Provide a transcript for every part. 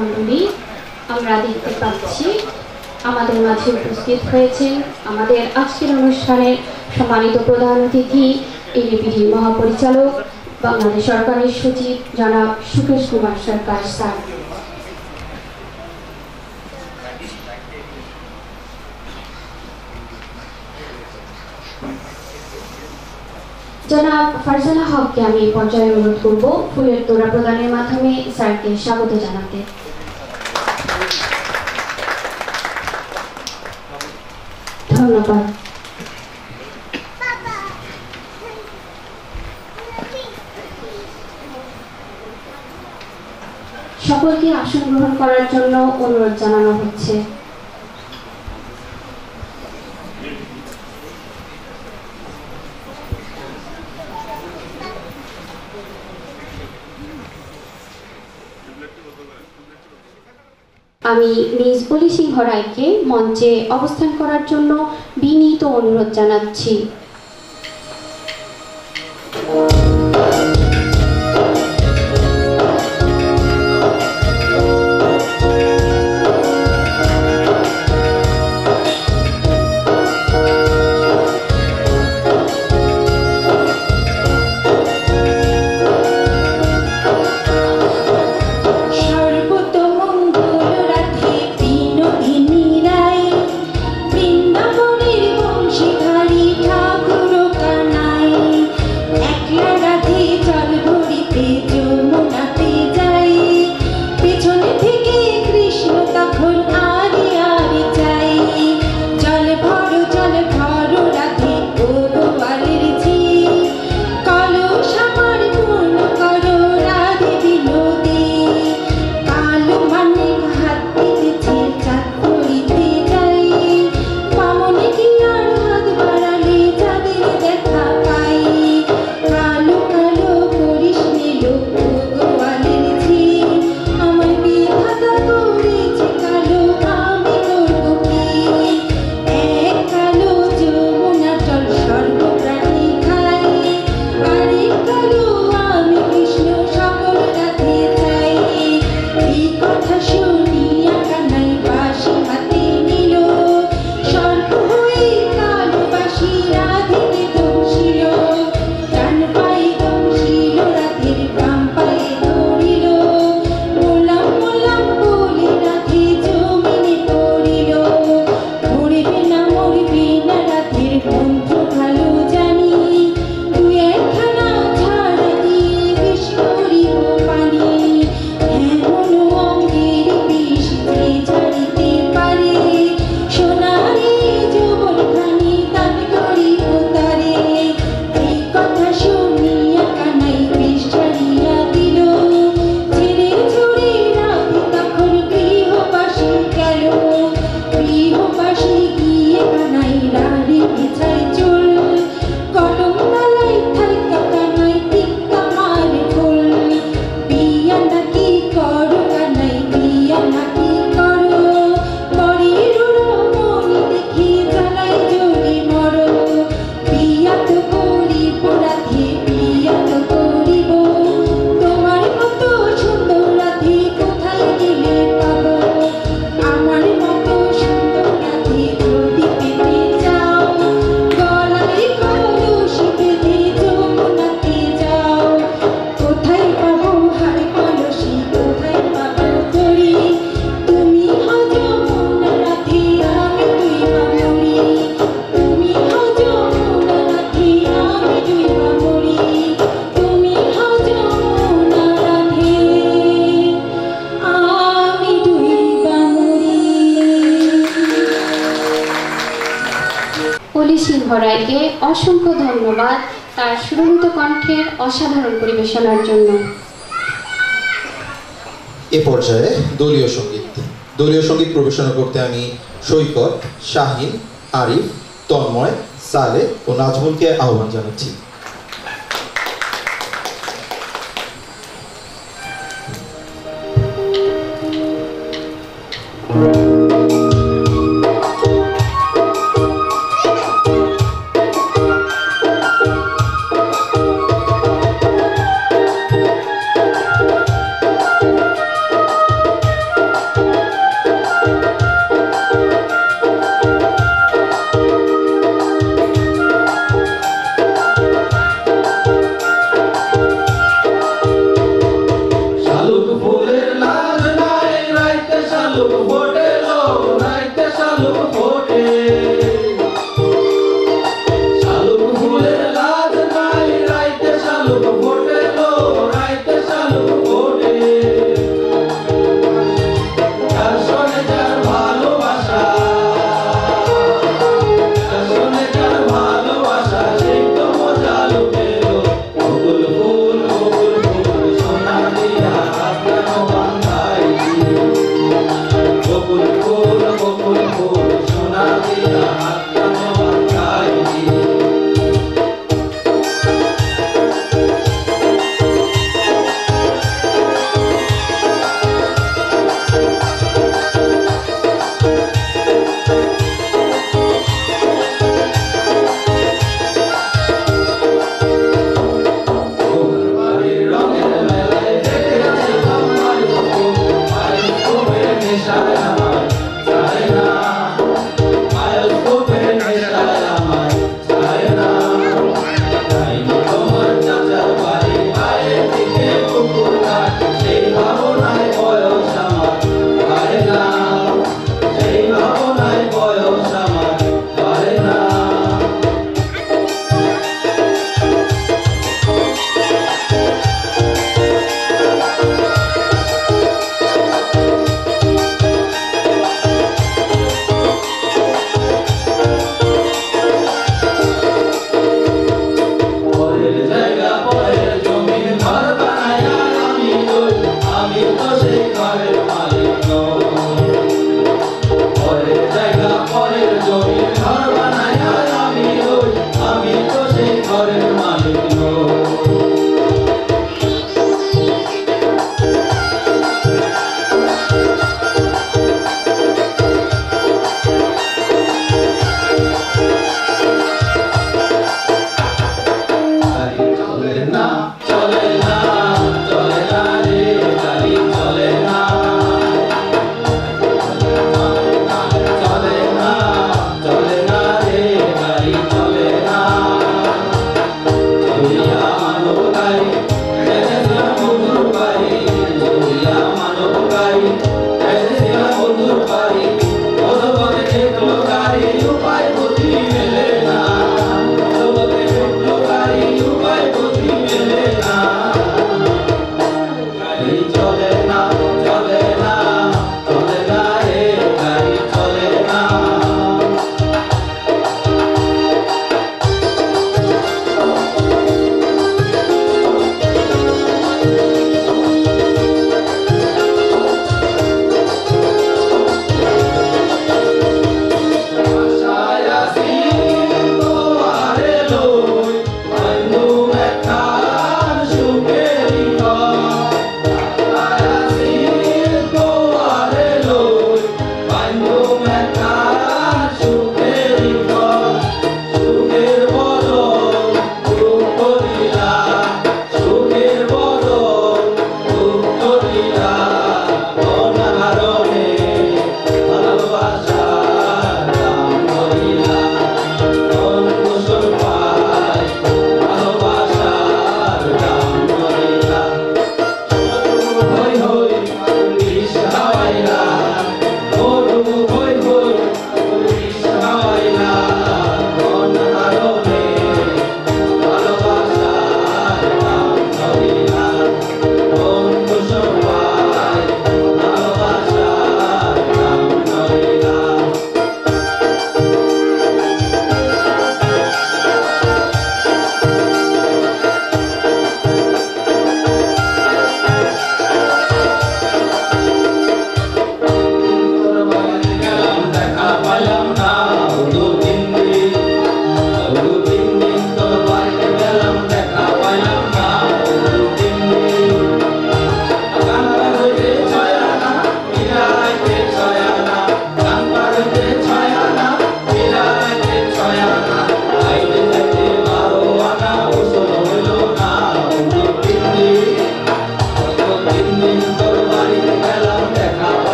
মণ্ডলী আমরা দেখতে পাচ্ছি আমাদের মাঝে উপস্থিত হয়েছেন আমাদের আজকের অনুষ্ঠানের সম্মানিত প্রধান অতিথি এডিপিডির মহাপরিচালক বাংলাদেশ সরকারের সচিব জনাব সুকেশ কুমার সরকার স্যার। জনাব ফারজানা হককে আমি এই পর্যায়ে অনুরোধ করব ফুলের তোড়া প্রদানের মাধ্যমে স্যারকে স্বাগত জানাতে। ধন্যবাদ। সকলকে আসন গ্রহণ করার জন্য অনুরোধ জানানো হচ্ছে। আমি মিস বলি সিংহ রায়কে মঞ্চে অবস্থান করার জন্য বিনীত অনুরোধ জানাচ্ছি। রায়কে অসংখ্য ধন্যবাদ তার সুরভিত কণ্ঠের অসাধারণ পরিবেশনার জন্য। এ পর্যায়ে দলীয় সঙ্গীত পরিবেশনা করতে আমি সৈকত, শাহিন, আরিফ, তন্ময়, সালে ও নাজমুলকে আহ্বান জানাচ্ছি।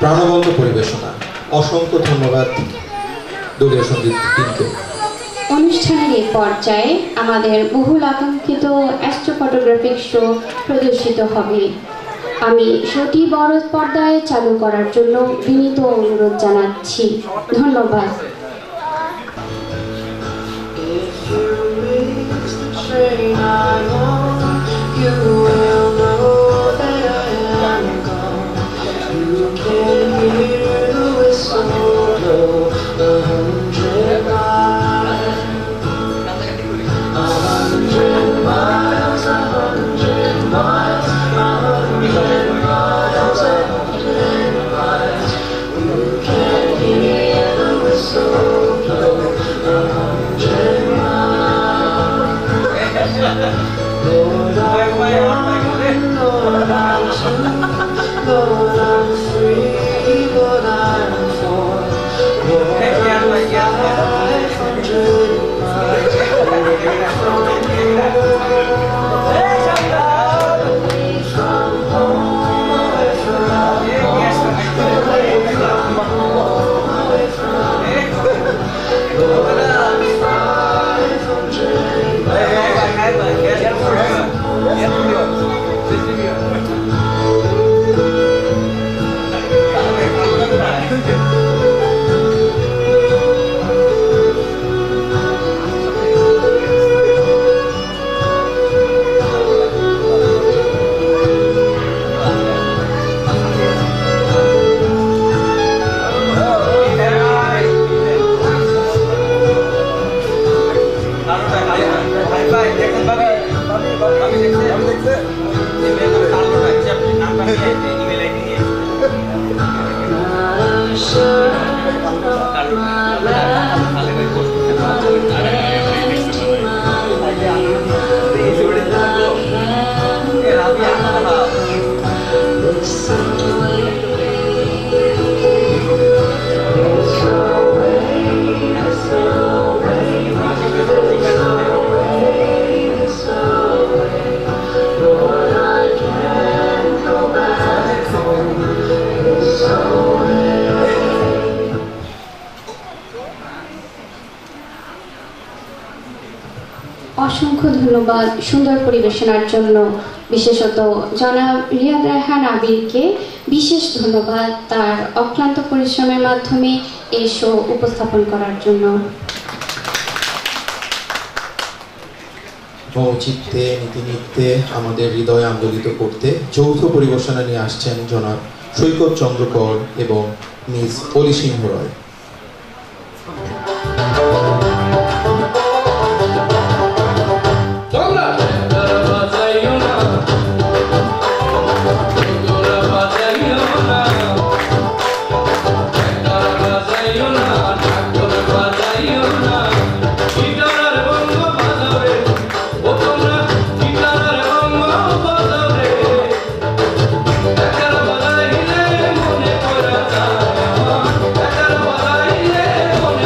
প্রাণবন্ত পরিবেশনা। অসংখ্য ধন্যবাদ দলীয় সঙ্গীত টিমকে। অনুষ্ঠানের এই পর্যায়ে আমাদের বহুল আকাঙ্ক্ষিত অ্যাস্ট্রো ফটোগ্রাফিক শো প্রদর্শিত হবে। আমি শোটি বড় পর্দায় চালু করার জন্য বিনীত অনুরোধ জানাচ্ছি। ধন্যবাদ। অসংখ্য ধন্যবাদ সুন্দর পরিবেশনার জন্য। বিশেষত জনাব রিয়াদ রায়হান আবিরকে বিশেষ ধন্যবাদ তার অক্লান্ত পরিশ্রমের মাধ্যমে এই শো উপস্থাপন করার জন্য। মৌচিত্তে নীতিনিত্যে আমাদের হৃদয় আন্দোলিত করতে যৌথ পরিবেশনা নিয়ে আসছেন জনাব সৈকত চন্দ্রকর এবং মিস অলি সিংহ রয়। মনে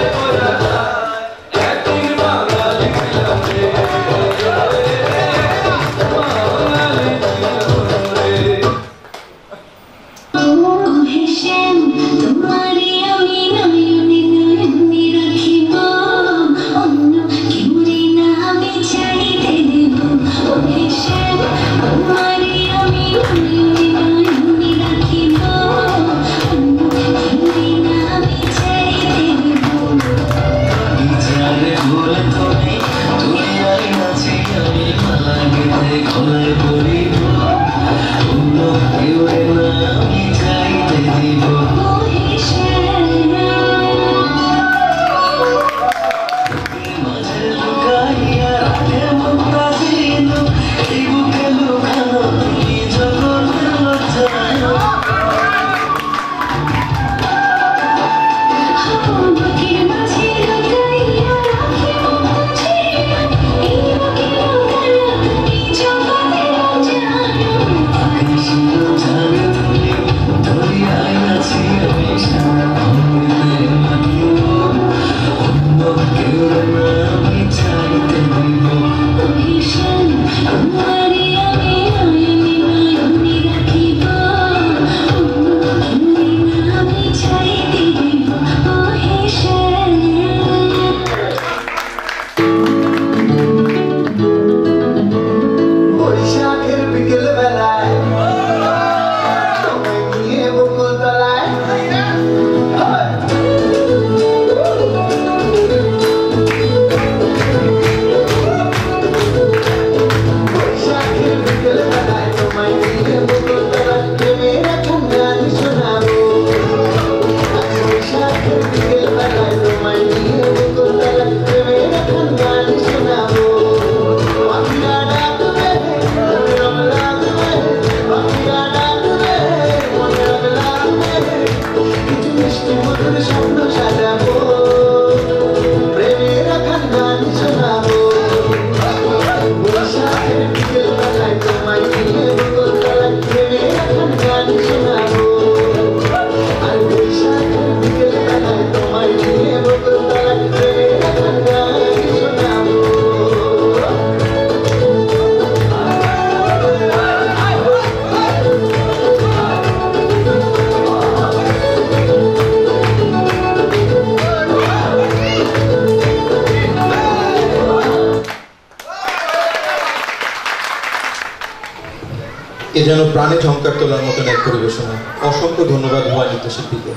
এ যেন প্রাণে ঝংকার তোলার মতন এক পরিবেশনা। অসংখ্য ধন্যবাদ ভুয়া নৃত্যশিল্পীকে।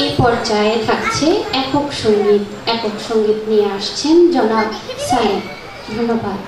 এই পর্যায়ে থাকছে একক সঙ্গীত নিয়ে আসছেন জনাব সালেম। ধন্যবাদ।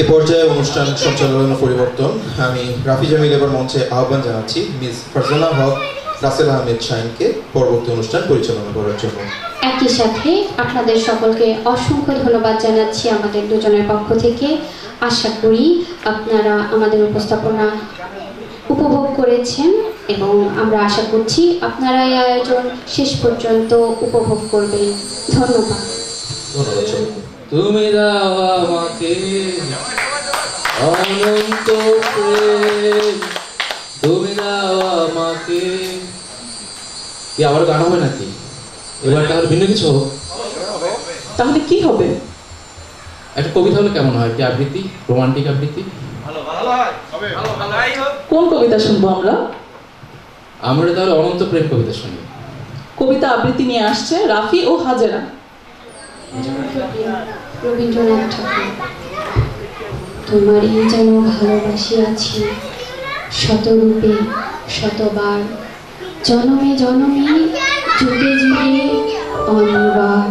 এ পর্যায়ে অনুষ্ঠান সঞ্চালনা পরিবর্তন। আমি রাফি জামিল এবার মঞ্চে আহ্বান জানাচ্ছি মিস ফারজানা হক রাসেল আহমেদ শাহিনকে পরবর্তী অনুষ্ঠান পরিচালনা করার জন্য। একই সাথে আপনাদের সকলকে অসংখ্য ধন্যবাদ জানাচ্ছি আমাদের দুজনের পক্ষ থেকে। আশা করি আপনারা আমাদের উপস্থাপনা উপভোগ করেছেন এবং আমরা আশা করছি আপনারা এই আয়োজন শেষ পর্যন্ত উপভোগ করবেন। ধন্যবাদ। তুমি দাও আমাকে অনন্ত প্রেম, তুমি দাও আমাকে। কি আবার গান হবে নাকি? এবার তাহলে ভিন্ন কিছু হোক। তাহলে কি হবে? একটা কবিতা হলে কেমন হয়? একটি আবৃত্তি, রোমান্টিক আবৃত্তি। কোন কবিতা শুনবো আমরা? আমরা তাহলে অনন্ত প্রেম কবিতা শুনি। কবিতা আবৃত্তি নিয়ে আসছে রাফি ও হাজেরা। রবীন্দ্রনাথ ঠাকুর। তোমারই যেন ভালোবাসিয়াছি শতরূপে শতবার, জনমে জনমে যুগে যুগে অনিবার।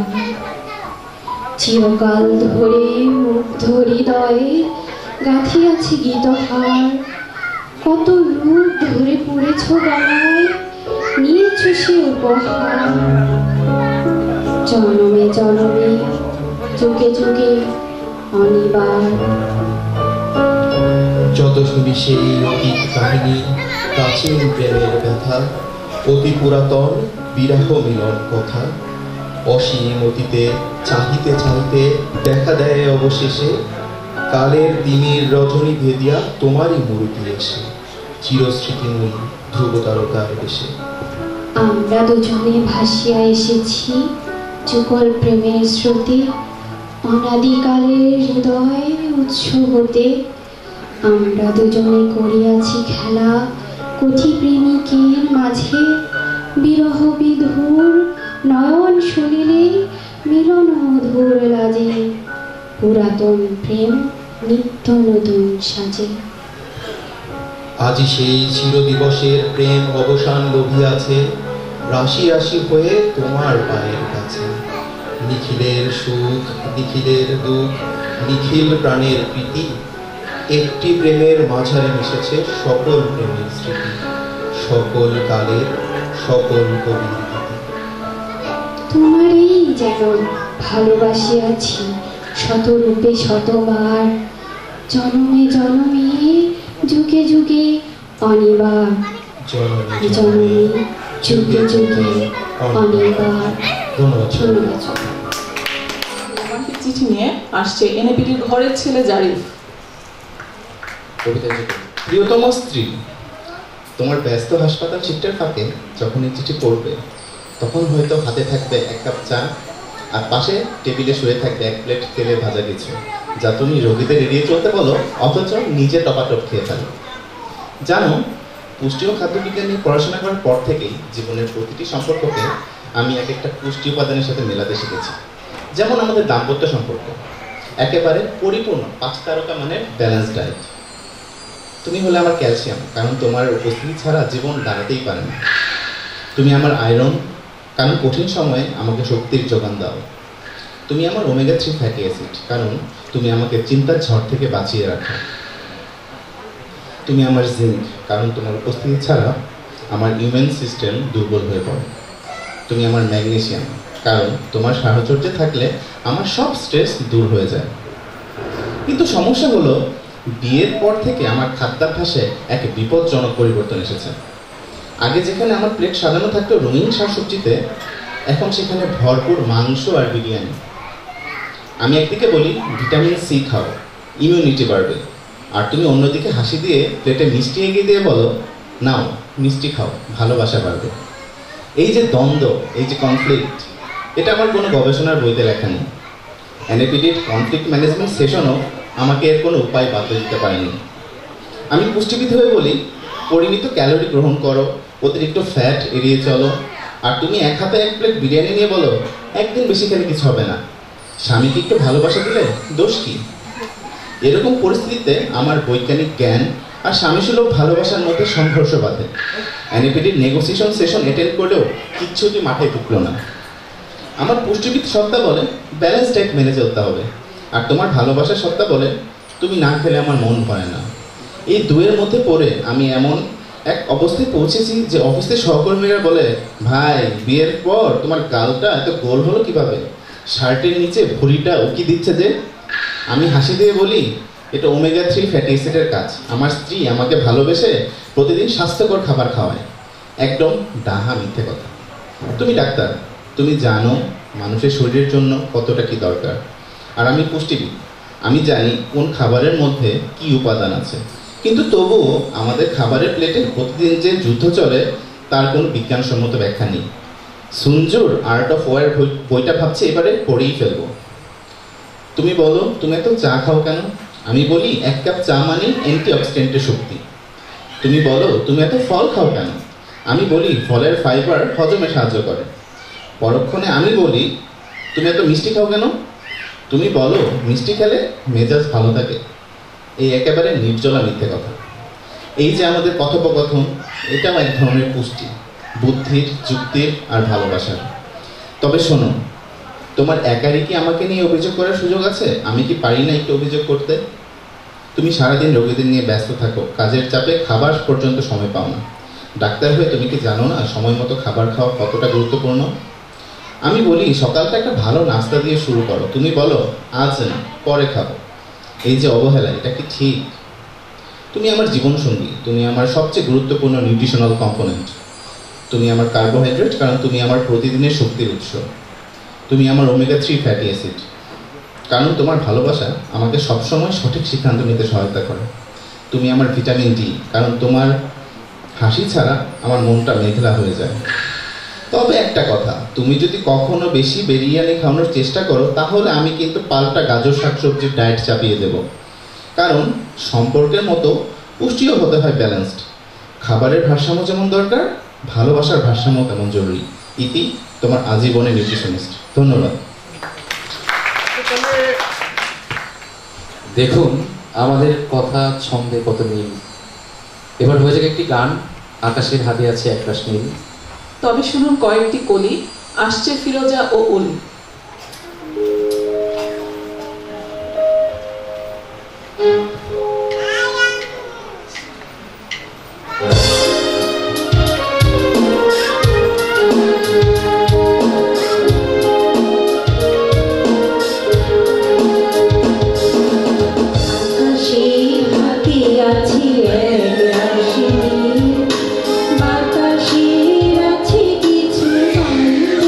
চিরকাল ধরে মুগ্ধ হৃদয়ে গাঁথিয়াছি গীতহার, কত রূপ ধরে পড়েছ গলায়, নিয়েছ সে উপহার। জনমে জনমে যুগে যুগে অনিবার। যত শুনি সেই অতীত কাহিনী, প্রাচীন প্রেমের ব্যথা, অতি পুরাতন বিরহ মিলন কথা, অসীম অতীতে চাহিতে চাহিতে দেখা দেয় অবশেষে কালের দিনের রজনী ভেদিয়া তোমারই মূর্তি এসে, চিরস্মৃতিময়ী ধ্রুব তারকার বেশে। আমরা দুজনে ভাসিয়া এসেছি যুগল প্রেমের স্রোতে, অনাদিকালের হৃদয় উৎস হতে। আমরা দুজনে করিয়াছি খেলা কোটি প্রেমিকের মাঝে, বিরহ বিধুর নয়ন সলিলে মিলন মধুর লাজে, পুরাতন প্রেম নিত্য নতুন সাজে। আজি সেই চিরদিবসের প্রেম অবসান লভিয়াছে, রাশি রাশি হয়ে তোমার পায়ের কাছে। নিখিলের সুখ নিখিলের দুঃখ নিখিল প্রাণের প্রীতি, একটি প্রেমের মাঝারে মিশেছে সকল প্রেমের স্মৃতি, সকল কালের সকল কবির গীতি। তোমারই যেন ভালোবাসিয়াছি শতরূপে শতবার, জনমে জনমে যুগে যুগে অনিবার। জনমে জনমে যুগে যুগে অনিবার। ধন্যবাদ। রোমান্টিক চিঠি নিয়ে আসছে এনএপিটির ঘরের ছেলে জারিফ। কবিতা প্রিয়তম স্ত্রী, তোমার ব্যস্ত হাসপাতাল শিফটের ফাঁকে যখন এই চিঠি পড়বে, তখন হয়তো হাতে থাকবে এক কাপ চা আর পাশে টেবিলে শুয়ে থাকবে এক প্লেট তেলে ভাজা কিছু, যা তুমি রোগীদের এড়িয়ে চলতে বলো অথচ নিজে টপাটপ খেয়ে ফেলো। জানো, পুষ্টি ও খাদ্যবিজ্ঞান নিয়ে পড়াশোনা করার পর থেকেই জীবনের প্রতিটি সম্পর্ককে আমি এক একটা পুষ্টি উপাদানের সাথে মেলাতে শিখেছি। যেমন আমাদের দাম্পত্য সম্পর্ক, একেবারে পরিপূর্ণ 5 তারকা মানের ব্যালেন্স ডায়েট। তুমি হলে আমার ক্যালসিয়াম, কারণ তোমার উপস্থিতি ছাড়া জীবন দাঁড়াতেই পারে না। তুমি আমার আয়রন, কারণ কঠিন সময়ে আমাকে শক্তির যোগান দাও। তুমি আমার ওমেগা 3 ফ্যাটি অ্যাসিড, কারণ তুমি আমাকে চিন্তার ঝড় থেকে বাঁচিয়ে রাখো। তুমি আমার জিঙ্ক, কারণ তোমার উপস্থিতি ছাড়া আমার ইমিউন সিস্টেম দুর্বল হয়ে পড়ে। তুমি আমার ম্যাগনেসিয়াম, কারণ তোমার সাহচর্যে থাকলে আমার সব স্ট্রেস দূর হয়ে যায়। কিন্তু সমস্যা হলো, বিয়ের পর থেকে আমার খাদ্যাভ্যাসে এক বিপজ্জনক পরিবর্তন এসেছে। আগে যেখানে আমার প্লেট সাজানো থাকতো রঙিন শাকসবজিতে, এখন সেখানে ভরপুর মাংস আর বিরিয়ানি। আমি একদিকে বলি ভিটামিন সি খাও, ইমিউনিটি বাড়বে, আর তুমি অন্যদিকে হাসি দিয়ে প্লেটে মিষ্টি এগিয়ে দিয়ে বলো নাও মিষ্টি খাও, ভালোবাসা বাড়বে। এই যে দ্বন্দ্ব, এই যে কনফ্লিক্ট, এটা আমার কোনো গবেষণার বইতে লেখা নেই। এনএপিডির কনফ্লিক্ট ম্যানেজমেন্ট সেশনও আমাকে এর কোনো উপায় বাতলে দিতে পারেনি। আমি পুষ্টিবিদ হয়ে বলি, পরিমিত ক্যালোরি গ্রহণ করো, অতিরিক্ত ফ্যাট এড়িয়ে চলো, আর তুমি এক হাতে এক প্লেট বিরিয়ানি নিয়ে বলো একদিন বেশি খেলে কিছু হবে না, স্বামীকে একটু ভালোবাসা দিলে দোষ কি? এরকম পরিস্থিতিতে আমার বৈজ্ঞানিক জ্ঞান আর স্বামীসুলভ ভালোবাসার মধ্যে সংঘর্ষ বাধে। এনএপিডির নেগোসিয়েশন সেশন অ্যাটেন্ড করেও কিচ্ছুটি মাথায় ঢুকলো না। আমার পুষ্টিবিদ সত্তা বলে ব্যালেন্স ডায়েট মেনে চলতে হবে, আর তোমার ভালোবাসার সত্তা বলে তুমি না খেলে আমার মন ভরে না। এই দুয়ের মধ্যে পড়ে আমি এমন এক অবস্থায় পৌঁছেছি যে অফিসে সহকর্মীরা বলে, ভাই বিয়ের পর তোমার গালটা এত গোল হলো কিভাবে, শার্টের নিচে ভুঁড়িটা উকি দিচ্ছে যে। আমি হাসি দিয়ে বলি, এটা ওমেগা 3 ফ্যাটি অ্যাসিডের কাজ। আমার স্ত্রী আমাকে ভালোবেসে প্রতিদিন স্বাস্থ্যকর খাবার খাওয়ায়। একদম ডাহা মিথ্যে কথা। তুমি ডাক্তার, তুমি জানো মানুষের শরীরের জন্য কতটা কি দরকার। আর আমি পুষ্টিবিদ, আমি জানি কোন খাবারের মধ্যে কি উপাদান আছে। কিন্তু তবুও আমাদের খাবারের প্লেটে প্রতিদিন যে যুদ্ধ চলে তার কোনো বিজ্ঞানসম্মত ব্যাখ্যা নেই। সুনজুর আর্ট অফ ওয়ার বইটা ভাবছি এবারে পড়েই ফেলবো। তুমি বলো, তুমি এত চা খাও কেন? আমি বলি, 1 কাপ চা মানে অ্যান্টিঅক্সিডেন্টের শক্তি। তুমি বলো, তুমি এত ফল খাও কেন? আমি বলি, ফলের ফাইবার হজমে সাহায্য করে। পরক্ষণে আমি বলি, তুমি এত মিষ্টি খাও কেন? তুমি বলো, মিষ্টি খেলে মেজাজ ভালো থাকে। এই একেবারে নির্জলা মিথ্যে কথা। এই যে আমাদের কথোপকথন, এটাও এক ধরনের পুষ্টি, বুদ্ধির, যুক্তির আর ভালোবাসার। তবে শোনো, তোমার একারই কি আমাকে নিয়ে অভিযোগ করার সুযোগ আছে? আমি কি পারি না একটু অভিযোগ করতে? তুমি সারাদিন রোগীদের নিয়ে ব্যস্ত থাকো, কাজের চাপে খাবার পর্যন্ত সময় পাও না। ডাক্তার হয়ে তুমি কি জানো না সময় মতো খাবার খাওয়া কতটা গুরুত্বপূর্ণ? আমি বলি, সকালটা একটা ভালো নাস্তা দিয়ে শুরু করো। তুমি বলো, আজ না, পরে খাবো। এই যে অবহেলা, এটা কি ঠিক? তুমি আমার জীবনসঙ্গী, তুমি আমার সবচেয়ে গুরুত্বপূর্ণ নিউট্রিশনাল কম্পোনেন্ট। তুমি আমার কার্বোহাইড্রেট, কারণ তুমি আমার প্রতিদিনের শক্তির উৎস। তুমি আমার ওমেগা 3 ফ্যাটি অ্যাসিড, কারণ তোমার ভালোবাসা আমাকে সবসময় সঠিক সিদ্ধান্ত নিতে সহায়তা করে। তুমি আমার ভিটামিন ডি, কারণ তোমার হাসি ছাড়া আমার মনটা মেঘলা হয়ে যায়। তবে একটা কথা, তুমি যদি কখনো বেশি বিরিয়ানি খাওয়ানোর চেষ্টা করো, তাহলে আমি কিন্তু পাল্টা গাজর শাকসবজির ডায়েট চাপিয়ে দেব। কারণ সম্পর্কের মতো পুষ্টিও হতে হয় ব্যালেন্সড। খাবারের ভারসাম্য যেমন দরকার, ভালোবাসার ভারসাম্য তেমন জরুরি। ইতি তোমার আজীবনের নিউট্রিশনিস্ট। ধন্যবাদ। দেখুন আমাদের কথা ছন্দে কত মিল। এবার হয়ে যাক একটি গান, আকাশের হাতে আছে একরাশ নীল। তবে শুনুন কয়েকটি কলি, আসছে ফিরোজা ও উল। বাতাসের আছে কিছু গন্ধ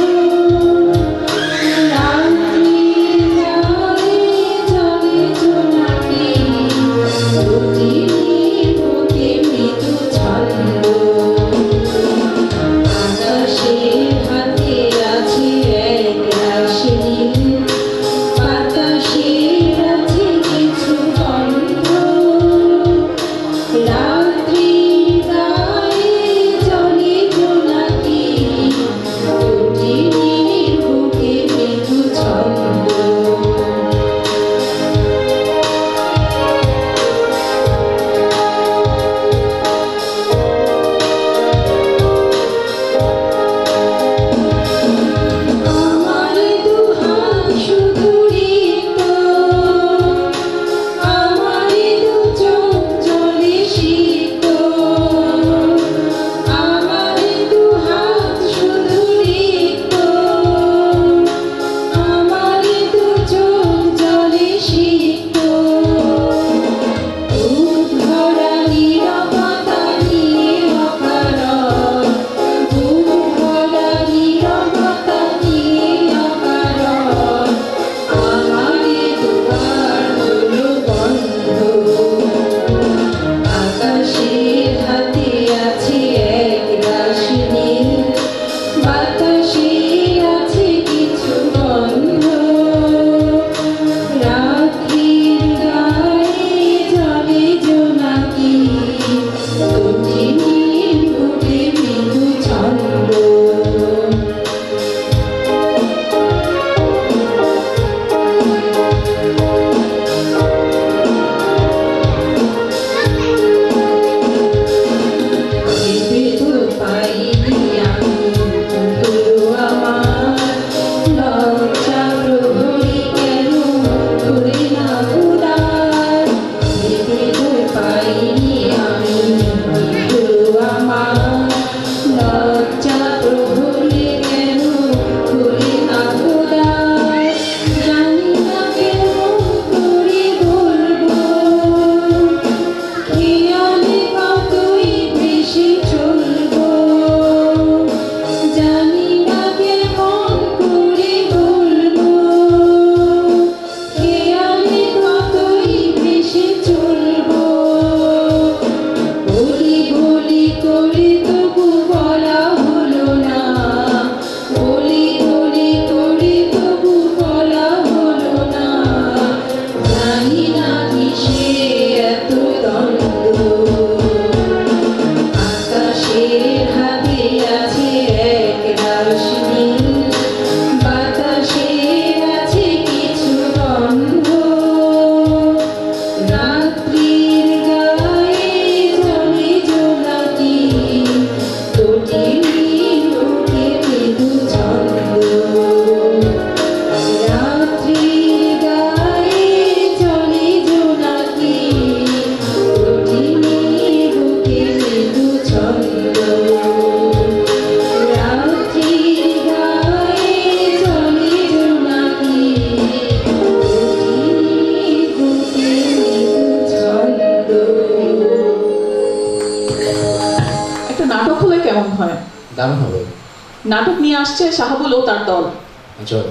হয়? দারুণ হবে। নাটক নিয়ে আসছে শাহাবুল ও তার দল। চল।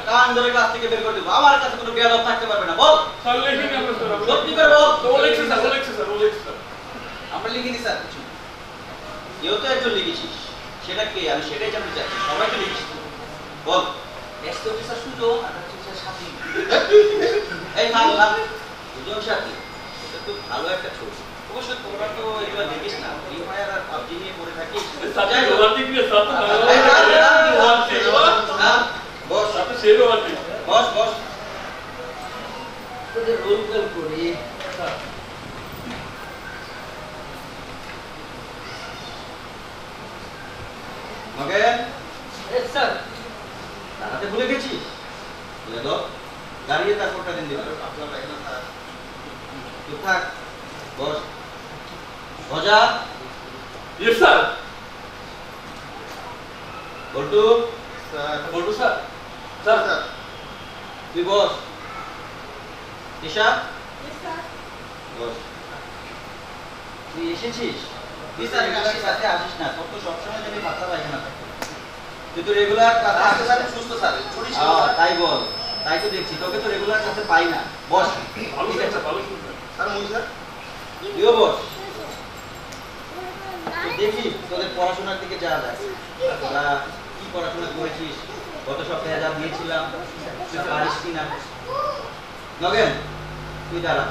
কান ধরে ক্লাস থেকে বের করে দেবো, আমার কাছে কোনো বেয়াদব থাকতে পারবে না। বল সত্যি করে বল। আমরা লিখিনি স্যার কিছু, যেহেতু একজন লিখেছিস সেটা কে আমি সেটাই জানতে চাচ্ছি। সবাই তো লিখিস, বল। নেক্সট অফিসার সুজন আর অফিসার সাথী। এই থাম থাম, সুজন সাথী এটা তো ভালো একটা ছবি। অবশ্য তোমরা তো এগুলো দেখিস না, ফ্রি ফায়ার আর পাবজি নিয়ে পড়ে থাকিস। সাজাই রোমান্টিক নিয়ে সাথে বস আপনি সেরো আছেন। বস বস তোদের রোল কল করি। মগেন এস স্যার দাঁড়াতে ভুলে গেছিস? বলে দাও, দাঁড়িয়ে তারপরটা দিন দিবা। আপনার এখানে স্যার চুপ থাক, বস। ভজা ইয়েস স্যার। বল্টু স্যার। বল্টু স্যার। স্যার স্যার তুই বস। ঈশা বস। তুই এসেছিস? তুই স্যার রেগুলার সাথে আসিস না, তোর তো সবসময় জানি মাথা পায়খানা থাকে। তুই তো রেগুলার কাছে আসতে স্যার সুস্থ স্যার ছুটি ছিল তাই বল। তাই তো দেখছি তোকে তো রেগুলার কাছে পাই না। বস। ঠিক আছে ভালো স্যার। মুই স্যার তুইও বস। দেখি তোদের পড়াশোনার দিকে যাওয়া যায়। তোরা কি পড়াশোনা করেছিস? গত সপ্তাহে যা দিয়েছিলাম তুই পারিস কিনা? নগেন তুই দাঁড়া,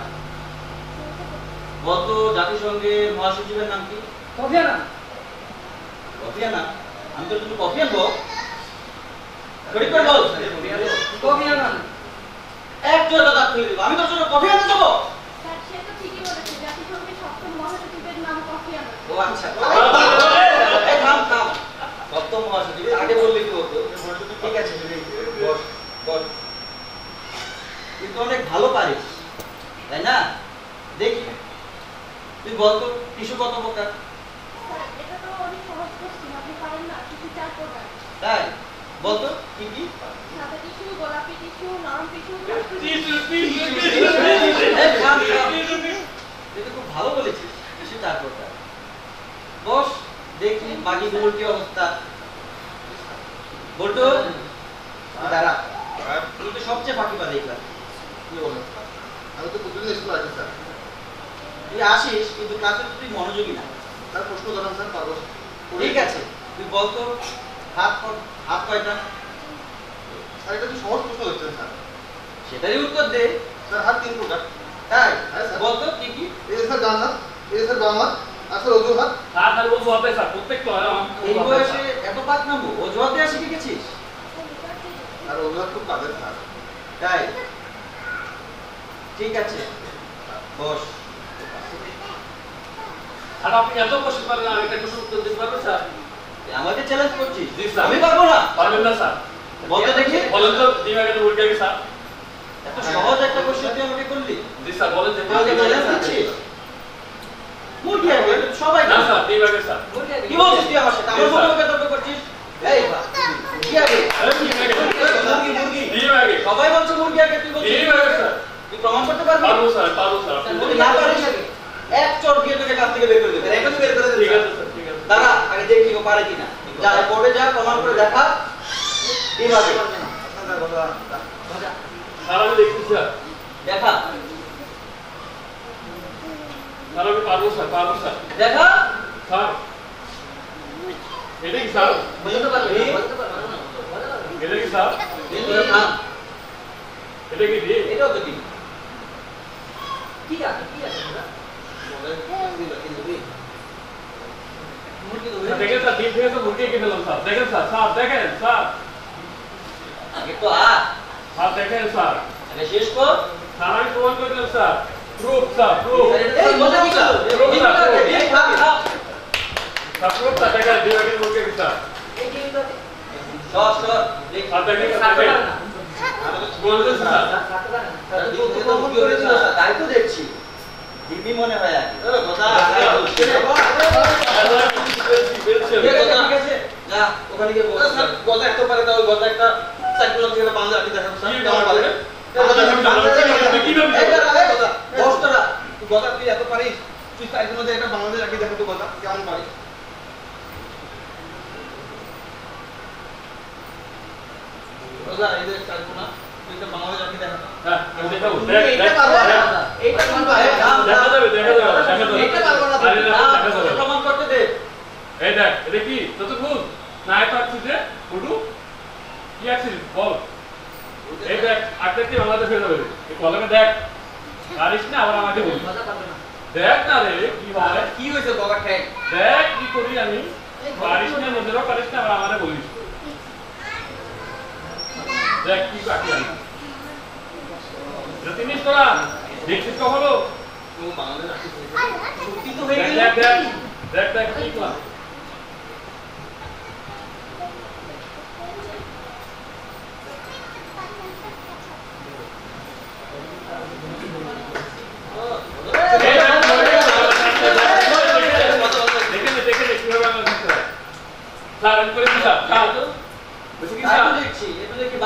বলতো জাতিসংঘের মহাসচিবের নাম কি? Kofi Annan. Kofi Annan? আমি তোর জন্য কফি আনবো? সঠিক করে বল। Kofi Annan. এক জোড়া দাঁত খুলে দেবো, আমি তোর জন্য কফি আনতে যাবো? স্যার সে তো ঠিকই বলেছে, জাতিসংঘের সপ্তম মহাসচিবের নাম কফি আনান। ও আচ্ছা, এই থাম থাম, সপ্তম মহাসচিব আগে বললি কি হতো? ঠিক আছে বস বস। তুই তো অনেক ভালো পারিস তাই না? দেখি তুই বলতো টিস্যু কত প্রকার? স্যার এটা তো অনেক সহজ কোশ্চেন, আপনি পারেন না? টিস্যু 4 প্রকার। তাই বলতো কি কি? সাদা টিস্যু, গোলাপি টিস্যু, নরম টিস্যু। তুই তো খুব ভালো বলেছিস, টিস্যু 4 প্রকার। বস দেখি বাকিগুলোর কি অবস্থা। বলতো দাঁড়া, তুই তো সবচেয়ে ফাঁকি পা দেখলাম। কি বলো? আমি তো প্রতিদিন স্কুলে আসি স্যার। তুই আসিস কিন্তু ক্লাসে তুই মনোযোগী না। স্যার প্রশ্ন জানান স্যার পারবো। ঠিক আছে তুই বলতো হাত কয়টা? স্যার এটা তো সহজ প্রশ্ন হচ্ছে স্যার। সেটারই উত্তর দে। স্যার হাত 3 প্রকার। তাই হ্যাঁ স্যার। বলতো কি কি? এই স্যার ডান হাত, এই স্যার বাম হাত, আর স্যার অজু হাত। হাত আর ওযু হবে স্যার প্রত্যেকটা। এই বয়সে এত পাক নামবো? অজুহাতে আসি শিখেছিস? আর অজু হাত খুব কাজের স্যার। তাই ঠিক আছে বস। আর আপনি এত কষ্ট পারেন আর একটা প্রশ্ন উত্তর দিতে পারবেন স্যার? আমাকে চ্যালেঞ্জ করছিস? জি স্যার। আমি পারবো না। পারবেন না স্যার? বলতে দেখি। বলেন তো দিমাগের মুরগি আগে স্যার। এত সহজ একটা কোশ্চেন তুই আমাকে করলি? জি স্যার বলেন যে আমাকে চ্যালেঞ্জ দিচ্ছিস? মুরগি আগে সবাই না স্যার দিমাগে স্যার। কি বলছিস তুই আমার সাথে? আমার মুখে তর্ক করছিস? এই কি আগে? মুরগি মুরগি দিমাগে সবাই বলছে মুরগি আগে, তুই বলছিস দিমাগে স্যার। তুই প্রমাণ করতে পারবি? পারবো স্যার পারবো স্যার। যদি না পারিস এক চড় দিয়ে তোকে কাছ থেকে বের করে দেবে। এখন বের করে দেবে। ঠিক আছে স্যার ঠিক আছে। দাঁড়া আগে দেখি ও পারে কিনা। যা পড়ে যা, প্রমাণ করে দেখা। দিমাগে স্যার আমি দেখছি স্যার। দেখা স্যার আমি পারবো স্যার পারবো স্যার। দেখা স্যার এটা কি স্যার? বুঝতে পারবি? এটা কি স্যার? থাম। এটা কি দিয়ে? এটাও তো ঠিক। কি আছে কি আছে না? মুরগি তো দেখেন স্যার ডিম থেকে তো মুরগি কিনে নিলাম স্যার। দেখেন স্যার স্যার দেখেন স্যার। আগে তো স্যার দেখেন স্যার, আগে শেষ কর। স্যার আমি প্রমাণ করে দিলাম স্যার, প্রুফ স্যার, প্রুফ এই কথা কি করো? এই কথা কি? এই থাম থাম। স্যার প্রুফ স্যার দেখেন ডিভাইডের মধ্যে কি স্যার, সর সর। এই স্যার দেখেন স্যার দেখেন প্রমাণ করে স্যার, তো কি করেছিল স্যার? তাই তো দেখছি। দিদি মনে হয় আগে। কথা ঠিক আছে, যা ওখানে গিয়ে বল। স্যার গজা এত পারে তাও গজা একটা সাইকেল থেকে বাংলা রাখি দেখাবো স্যার, কেমন পারে? বস্তরা গজা তুই এত পারিস, তুই সাইকেল মধ্যে একটা বাংলাদেশ রাখি দেখাতো গজা কেমন পারিস? গজা এই যে সাইকেল না, তুই একটা বাংলাদেশ রাখি দেখাতো। হ্যাঁ আমি দেখাবো, দেখ দেখ এইটা কোন ভাই? দেখা যাবে দেখা যাবে দেখা যাবে, এইটা পারবো না। আরে না দেখা যাবে, প্রমাণ করতে দে। এই দেখ এটা কি চতুর্ভুজ না এটা হচ্ছে যে ফুটু কি আছে বল, এই দেখ আকৃতি বাংলাদেশ হয়ে যাবে, এই কলমে দেখ পারিস না আবার আমাকে বলিস, দেখ না রে কি হয়, কি হয়েছে বাবা ঠ্যাং? দেখ কি করি আমি, পারিস না নিজেরও পারিস না আবার আমাকে বলিস, দেখ কি কাটি আমি জিনিস তোরা দেখছিস কখনো, তুমি বাংলাদেশ রাখি সত্যি তো হয়ে দেখ গেল। দেখ দেখ দেখ দেখ কি কর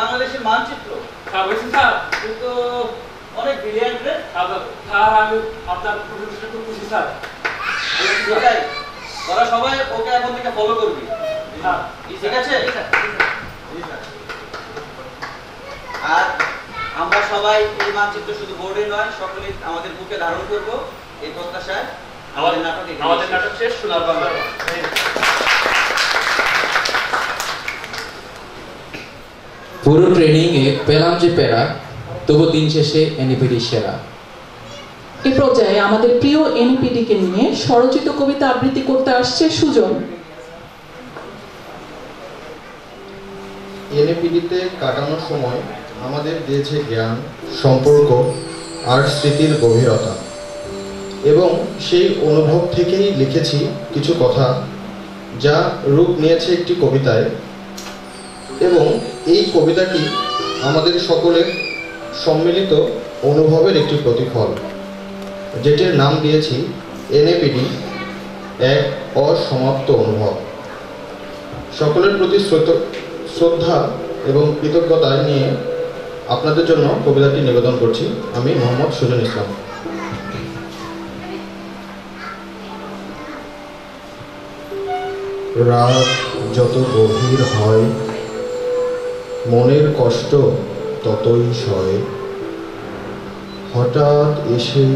বাংলাদেশের মানচিত্র কিন্তু অনেক ব্রিলিয়ান্ট রে। সেটাই, তোরা সবাই ওকে এখন থেকে ফলো করবি, ঠিক আছে? আর আমরা সবাই এই মানচিত্র শুধু বোর্ডে নয় সকলে আমাদের বুকে ধারণ করব এই প্রত্যাশায় আমাদের নাটক শেষ, সোনার বাংলা। পুরো ট্রেনিং এ পেলাম যে প্যারা, তবু দিন শেষে এনইপিডি সেরা। এ পর্যায়ে আমাদের প্রিয় এনইপিডি কে নিয়ে স্বরচিত কবিতা আবৃত্তি করতে আসছে সুজন। এনইপিডিতে কাটানোর সময় আমাদের দিয়েছে জ্ঞান, সম্পর্ক আর স্মৃতির গভীরতা, এবং সেই অনুভব থেকেই লিখেছি কিছু কথা যা রূপ নিয়েছে একটি কবিতায়, এবং এই কবিতাটি আমাদের সকলের সম্মিলিত অনুভবের একটি প্রতিফল, যেটির নাম দিয়েছি এনইপিডি, এক অসমাপ্ত অনুভব। সকলের প্রতি শ্রদ্ধা এবং কৃতজ্ঞতা নিয়ে আপনাদের জন্য কবিতাটি নিবেদন করছি। আমি মোহাম্মদ সুজন ইসলাম। রাত যত গভীর হয়, মনের কষ্ট ততই সয়। হঠাৎ এসে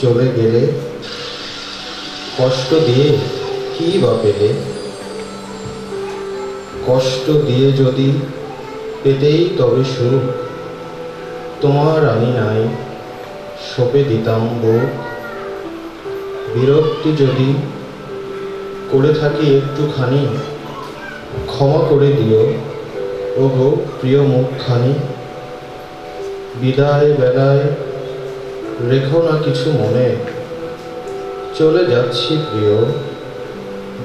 চলে গেলে, কষ্ট দিয়ে কি বা পেলে? কষ্ট দিয়ে যদি পেতেই তবে সুখ, তোমার আমি নাই সঁপে দিতাম বুক। বিরক্তি যদি করে থাকি একটুখানি, ক্ষমা করে দিও ওগো প্রিয় মুখখানি। বিদায় বেলায় রেখো না কিছু মনে, চলে যাচ্ছি প্রিয়,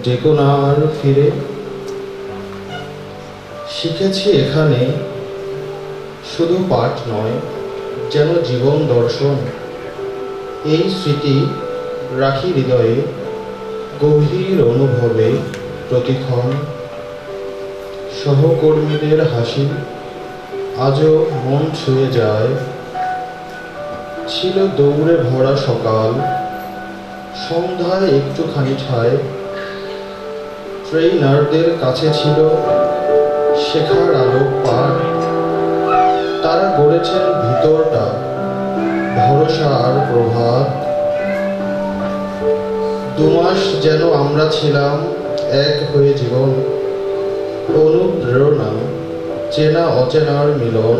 ডেকো না আর ফিরে। শিখেছি এখানে শুধু পাঠ নয়, যেন জীবন দর্শন। এই স্মৃতি রাখি হৃদয়ে, গভীর অনুভবে প্রতিক্ষণ। সহকর্মীদের হাসি আজও মন ছুঁয়ে যায়। ছিল দৌড়ে ভরা সকাল, সন্ধ্যায় একটুখানি ঠায়। ট্রেইনারদের কাছে ছিল শেখার আলোক পাঠ। তারা গড়েছেন ভিতরটা ভরসা আর প্রভাত। 2 মাস যেন আমরা ছিলাম এক হয়ে জীবন, অনুপ্রেরণা, চেনা অচেনার মিলন।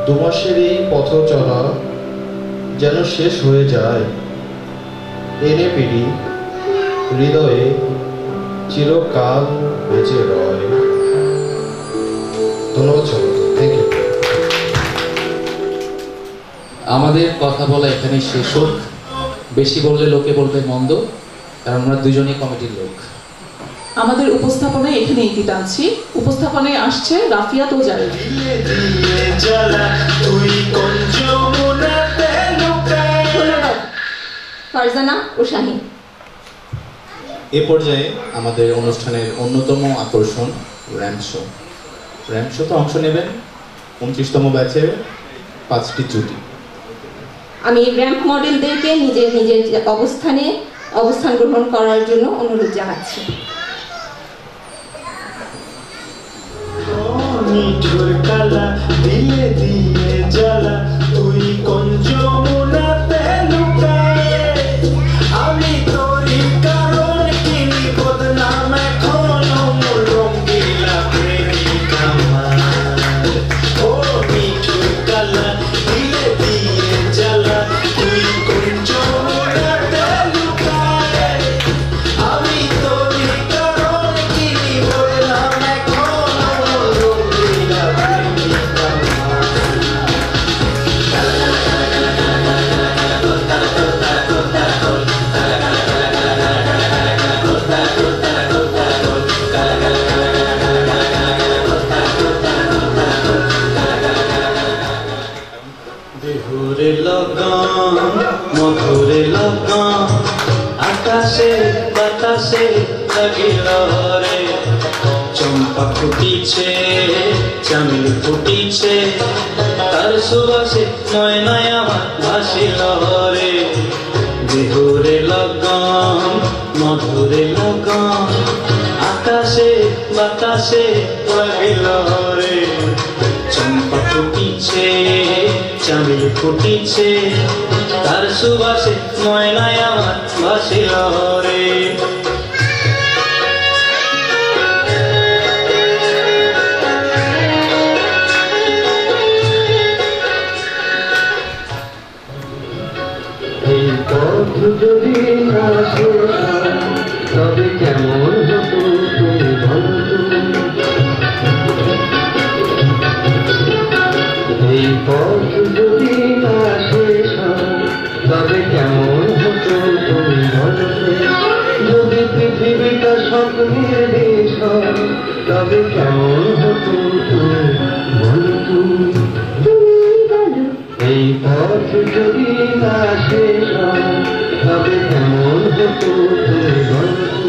2 মাসের এই পথ চলা যেন শেষ হয়ে যায়। এনইপিডি হৃদয়ে চিরকাল বেঁচে রয়। ধন্যবাদ সবাইকে, থ্যাংক ইউ। আমাদের কথা বলা এখানেই শেষ হোক। বেশি বললে লোকে বলবে মন্দ, কারণ আমরা দুজনেই কমিটির লোক। আমাদের উপস্থাপনায় এখানে ইতি টানছি। উপস্থাপনায় আসছে রাফিয়াত ও জায়েদ। ফারজানা ও শাহিন। এ পর্যায়ে আমাদের অনুষ্ঠানের অন্যতম আকর্ষণ র্যাম্প শো। র্যাম্প শোতে অংশ নেবেন 29তম ব্যাচের 5টি জুটি। আমি র্যাম্প মডেলদেরকে নিজের নিজের অবস্থান গ্রহণ করার জন্য অনুরোধ জানাচ্ছি। মধুরে লগন আকাশে বাতাসে লাগিল রে, চম্পা ফুটিছে চামেল ফুটিছে, তার সুবাসে নয়নায় আমার ভাসিল রে। বিহুরে লগন মধুরে লগন আকাশে বাতাসে লাগিল রে, চম্পা ফুটিছে চামেল ফুটিছে, তার সুবাসে ময়নায় আমার ভাসিল রে। এই পথ যদি না শেষ হয়, তবে কেমন হতো তুমি বলো তো? এই পথ যদি না শেষ হয়, তবে কেমন হতো তুমি বলো তো? যদি পৃথিবীটা স্বপ্নের দেশ হয়, তবে কেমন হতো তুমি বলো তো? এই পথ যদি না শেষ হয়, তবে কেমন হতো তুমি বলো তো?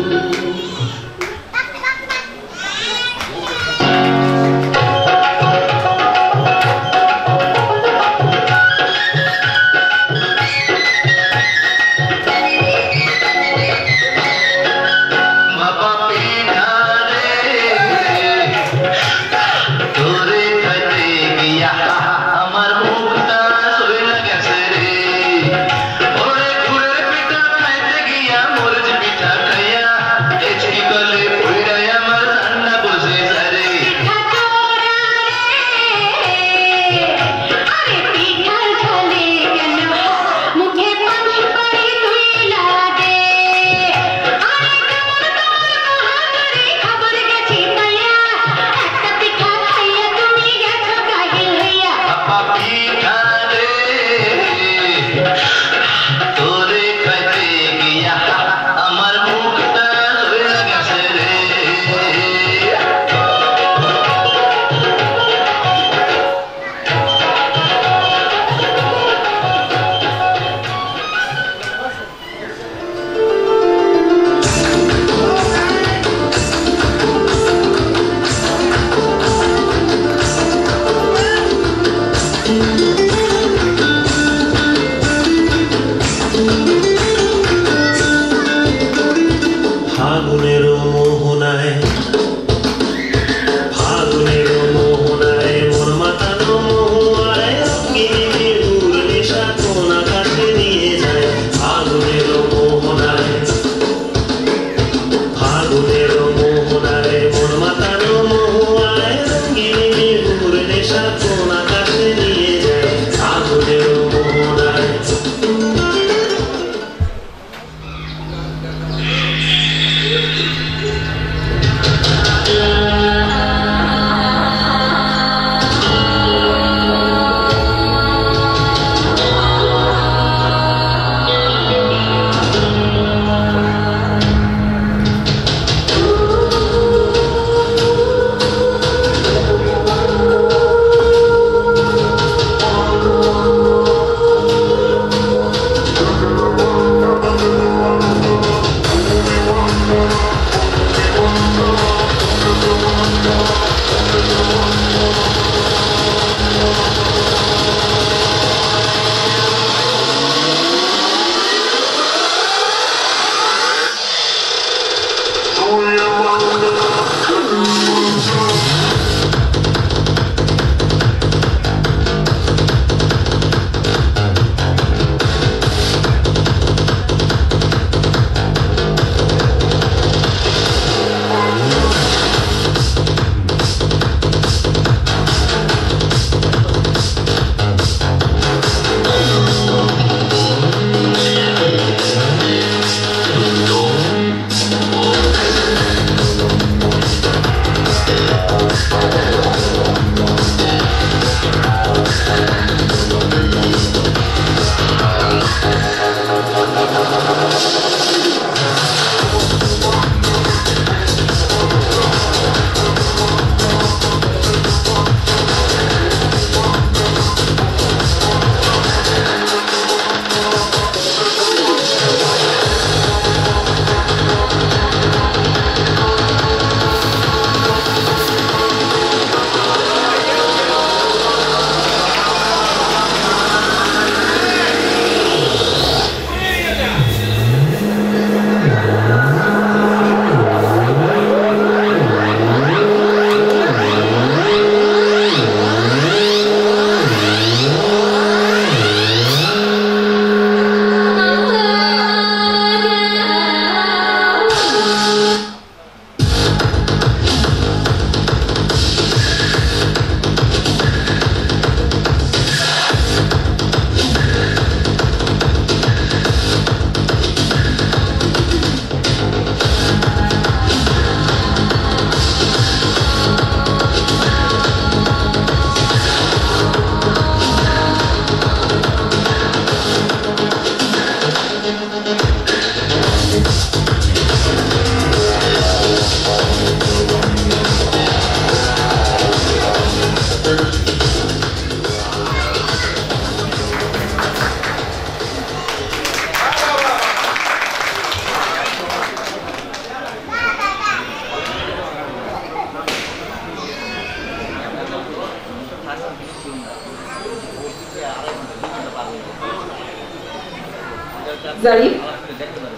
জারিফ,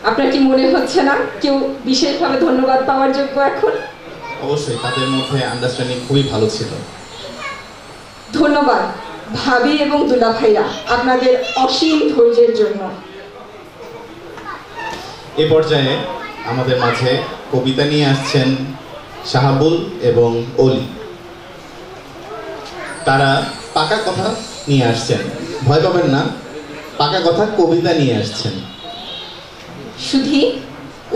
আপনার কি মনে হচ্ছে না কেউ বিশেষভাবে ধন্যবাদ পাওয়ার যোগ্য এখন? অবশ্যই তাদের মধ্যে আন্ডারস্ট্যান্ডিং খুবই ভালো ছিল। ধন্যবাদ ভাবি এবং দুলা ভাইরা আপনাদের অসীম ধৈর্যের জন্য। এ পর্যায়ে আমাদের মাঝে কবিতা নিয়ে আসছেন শাহাবুল এবং অলি। তারা পাকা কথা নিয়ে আসছেন, ভয় পাবেন না, পাকা কথা কবিতা নিয়ে আসছেন। শুধু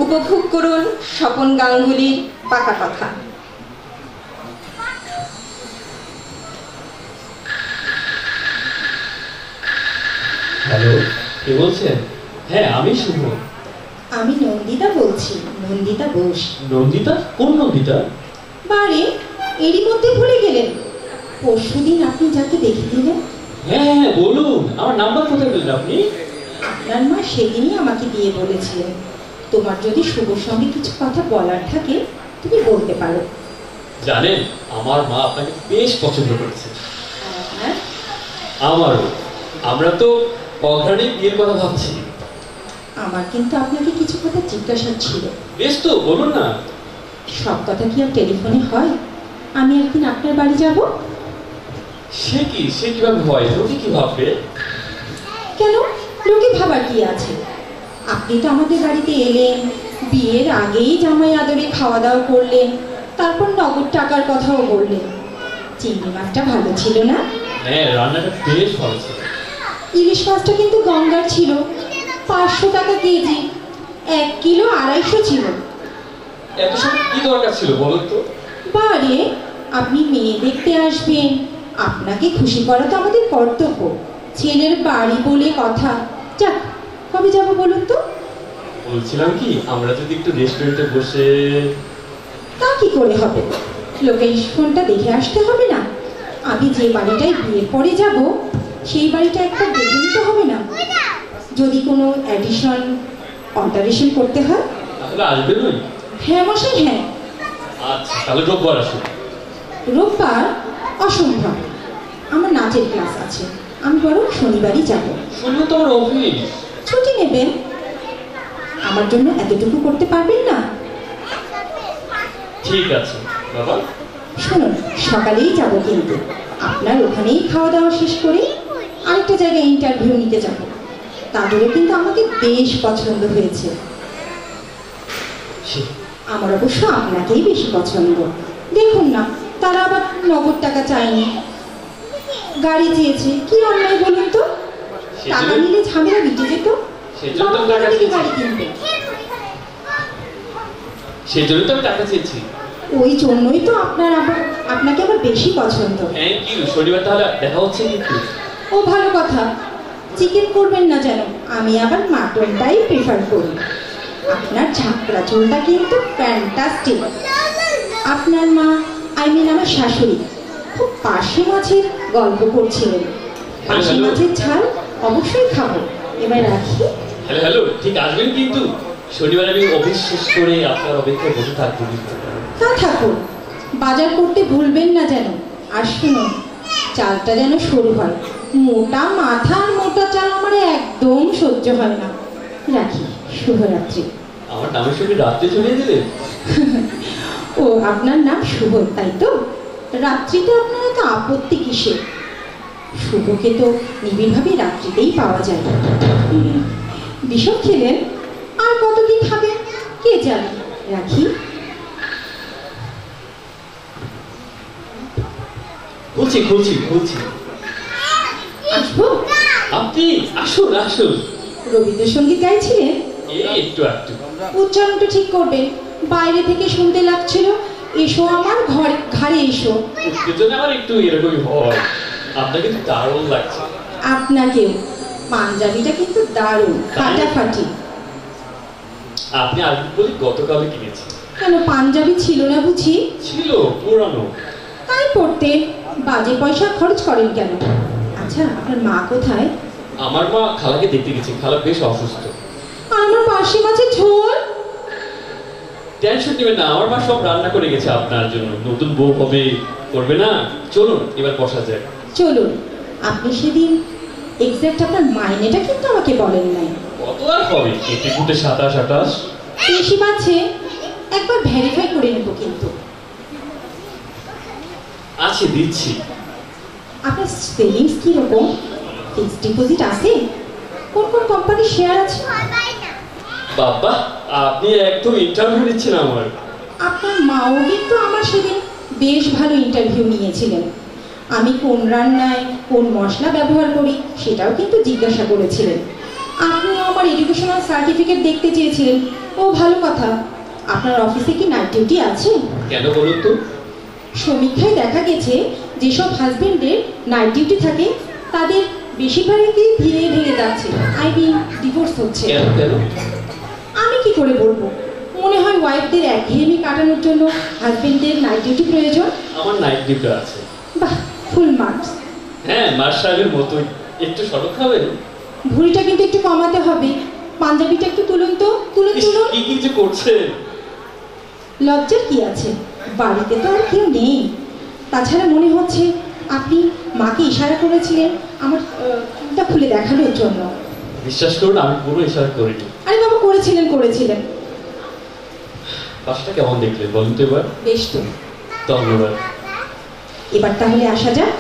উপভোগ করুন স্বপন গাঙ্গুলির পাকা কথা। হ্যালো, কে বলছেন? হ্যাঁ, আমি শুভ। আমি নন্দিতা বলছি, নন্দিতা বোস। নন্দিতা? কোন নন্দিতা? বারে, এরই মধ্যে ভুলে গেলেন? পরশুদিন আপনি যাকে দেখে দিলেন। হ্যাঁ হ্যাঁ, বলুন। আমার নাম্বার কোথায় পেলেন আপনি? আপনার মা সেদিনই আমাকে দিয়ে বলেছিলেন, তোমার যদি শুভর সঙ্গে কিছু কথা বলার থাকে তুমি বলতে পারো। জানেন, আমার মা আপনাকে বেশ পছন্দ করেছে। হ্যাঁ, আমারও। আমরা তো অঘ্রাণে বিয়ের কথা ভাবছি। আমার কিন্তু আপনাকে কিছু কথা জিজ্ঞাসা ছিল। বেশ তো, বলুন না। সব কথা কি আর টেলিফোনে হয়? আমি একদিন আপনার বাড়ি যাব। সে কি, সে কিভাবে হয়? লোকে কি ভাববে? কেন, লোকে ভাবার কি আছে? আপনি তো আমাদের বাড়িতে এলেন, বিয়ের আগেই জামাই আদরে খাওয়া দাওয়া করলেন, তারপর নগদ টাকার কথাও বললেন। চিংড়ি মাছটা ভালো ছিল না? হ্যাঁ, রান্নাটা বেশ ভালো ছিল। ইলিশ মাছটা কিন্তু গঙ্গার ছিল, 500 টাকা কেজি, 1 কিলো 250 ছিল। এত সব কি দরকার ছিল বলুন তো? বারে, আপনি মেয়ে দেখতে আসবেন, আপনাকে খুশি করা তো আমাদের কর্তব্য। ছেলের বাড়ি বলে কথা। যাক, কবে যাব বলুন তো? বলছিলাম কি, আমরা যদি একটু রেস্টুরেন্টে বসে। তা কি করে হবে? লোকেশনটা দেখে আসতে হবে না? আমি যে বাড়িটায় বিয়ের পরে যাব সেই বাড়িটা একটা দেখে নিতে হবে না? যদি কোনো অ্যাডিশন অল্টারেশন করতে হয়। তাহলে আসবেন ওই? হ্যাঁ মশাই, হ্যাঁ। আচ্ছা, তাহলে রোববার আসুন। রোববার অসম্ভব, আমার নাচের ক্লাস আছে। আমি বরং শনিবারই যাব। শনিবার তো আমার অফিস। ছুটি নেবেন? আমার জন্য এতটুকু করতে পারবেন না? ঠিক আছে বাবা। শুনুন, সকালেই যাব কিন্তু আপনার ওখানেই খাওয়া দাওয়া শেষ করে আরেকটা জায়গায় ইন্টারভিউ নিতে যাব। তাদেরও কিন্তু আমাকে বেশ পছন্দ হয়েছে। আমার অবশ্য আপনাকেই বেশি পছন্দ। দেখুন না, তারা আবার নগদ টাকা চায়নি, গাড়ি চেয়েছে। কি অন্যায় বলুন তো? টাকা নিলে ঝামেলা মিটে যেত। গাড়ি কিনবে। সেই জন্য তো আমি টাকা চেয়েছি। ওই জন্যই তো আপনাকে আবার বেশি পছন্দ। Thank you. শনিবার তাহলে দেখা হচ্ছে কিন্তু। ও ভালো কথা। চিকেন করবেন না যেন, আমি আবার মাটনটাই প্রেফার করি। আপনার ঝাঁকড়া ঝোলটা কিন্তু ফ্যান্টাস্টিক। আপনার মা, আমার শাশুড়ি, খুব পার্শে মাছের গল্প করছিলেন। পার্শে মাছের ঝাল অবশ্যই খাবো। এবার রাখি। হ্যালো হ্যালো, ঠিক আসবেন কিন্তু। শনিবার আমি অফিস শেষ করে আপনার অপেক্ষায় বসে থাকবো কিন্তু। তা থাকুন, বাজার করতে ভুলবেন না যেন। আর শুনুন, চালটা যেন সরু হয়। মোটা মাথা আর মোটা চাল আমার একদম সহ্য হয় না। রাখি, শুভরাত্রি। আমার নামের সঙ্গে রাত্রে চলিয়ে দিলে? ও, আপনার নাম শুভ তাই তো? রাত্রিতে আপনার এত আপত্তি কিসের? শুভকে তো নিবিড়ভাবে রাত্রিতেই পাওয়া যায়। বিষম খেলেন, আর কতদিন খাবেন কে জানে। রাখি। খুলছি। আসবো? আপনি আসুন আসুন। রবীন্দ্রসঙ্গীত গাইছিলেন? একটু। উচ্চারণটা ঠিক করবেন। বাইরে থেকে শুনতে লাগছিল, এসো আমার ঘরে এসো। উত্তেজনা আমার একটু এরকমই হয়। আপনাকে তো দারুণ লাগছে। আপনাকেও। পাঞ্জাবিটা কিন্তু দারুণ, ফাটাফাটি। আপনি আসবেন বলে গতকালই কিনেছি। কেন, পাঞ্জাবি ছিল না বুঝি? ছিল, পুরানো। তাই পড়তে বাজে পয়সা খরচ করেন কেন? আচ্ছা, আপনার মা কোথায়? আমার মা খালাকে দেখতে গেছে। খালা বেশ অসুস্থ। আর আমার পার্শে মাছের ঝোল? টেনশন নেবেন না, আমার মা সব রান্না করে গেছে আপনার জন্য। নতুন বউ হবে, করবে না? চলুন এবার বসা যায়। চলুন। আপনি সেদিন এক্সাক্ট আপনার মাইনেটা কিন্তু আমাকে বলেন নাই। কত আর হবে, কেটে কুটে 27-28। বেশি বাড়ছে, একবার ভেরিফাই করে নেব কিন্তু। আছে, দিচ্ছি। আপনার সেভিংস কিরকম? ফিক্সড ডিপোজিট আছে? কোন কোন কোম্পানির শেয়ার আছে? বাবা, আপনি একদম ইন্টারভিউ নিচ্ছেন আমার। আপনার মাও কিন্তু আমার সেদিন বেশ ভালো ইন্টারভিউ নিয়েছিলেন। আমি কোন রান্নায় কোন মশলা ব্যবহার করি সেটাও কিন্তু জিজ্ঞাসা করেছিলেন। আপনিও আমার এডুকেশনাল সার্টিফিকেট দেখতে চেয়েছিলেন। ও ভালো কথা, আপনার অফিসে কি নাইট ডিউটি আছে? কেন বলুন তো? সমীক্ষায় দেখা গেছে যেসব হাজবেন্ডের নাইট ডিউটি থাকে তাদের বেশিরভাগই ধীরে ধীরে যাচ্ছে, আই মিন ডিভোর্স হচ্ছে। আমি কি করে বলবো? মনে হয় ওয়াইফদের একঘেয়েমি কাটানোর জন্য হাজবেন্ডের নাইট ডিউটি প্রয়োজন। আমার নাইট ডিউটি আছে। বাহ, ফুল মার্কস। হ্যাঁ, মার সাহেবের মতোই। একটু সড়ক খাবেন? ভুঁড়িটা কিন্তু একটু কমাতে হবে। পাঞ্জাবিটা একটু তুলুন তো, তুলুন তুলুন। কি কিছু করছেন? লজ্জার কি আছে, বাড়িতে তো আর কেউ নেই। তাছাড়া মনে হচ্ছে আপনি মাকে ইশারা করেছিলেন আমার চুলটা খুলে দেখানোর জন্য। বিশ্বাস করুন, আমি পুরো ইশারা করিনি। আরে বাবা, করেছিলেন। বাসটা কেমন দেখলেন বলুন তো এবার? বেশ তো, ধন্যবাদ। এবার তাহলে আসা যাক।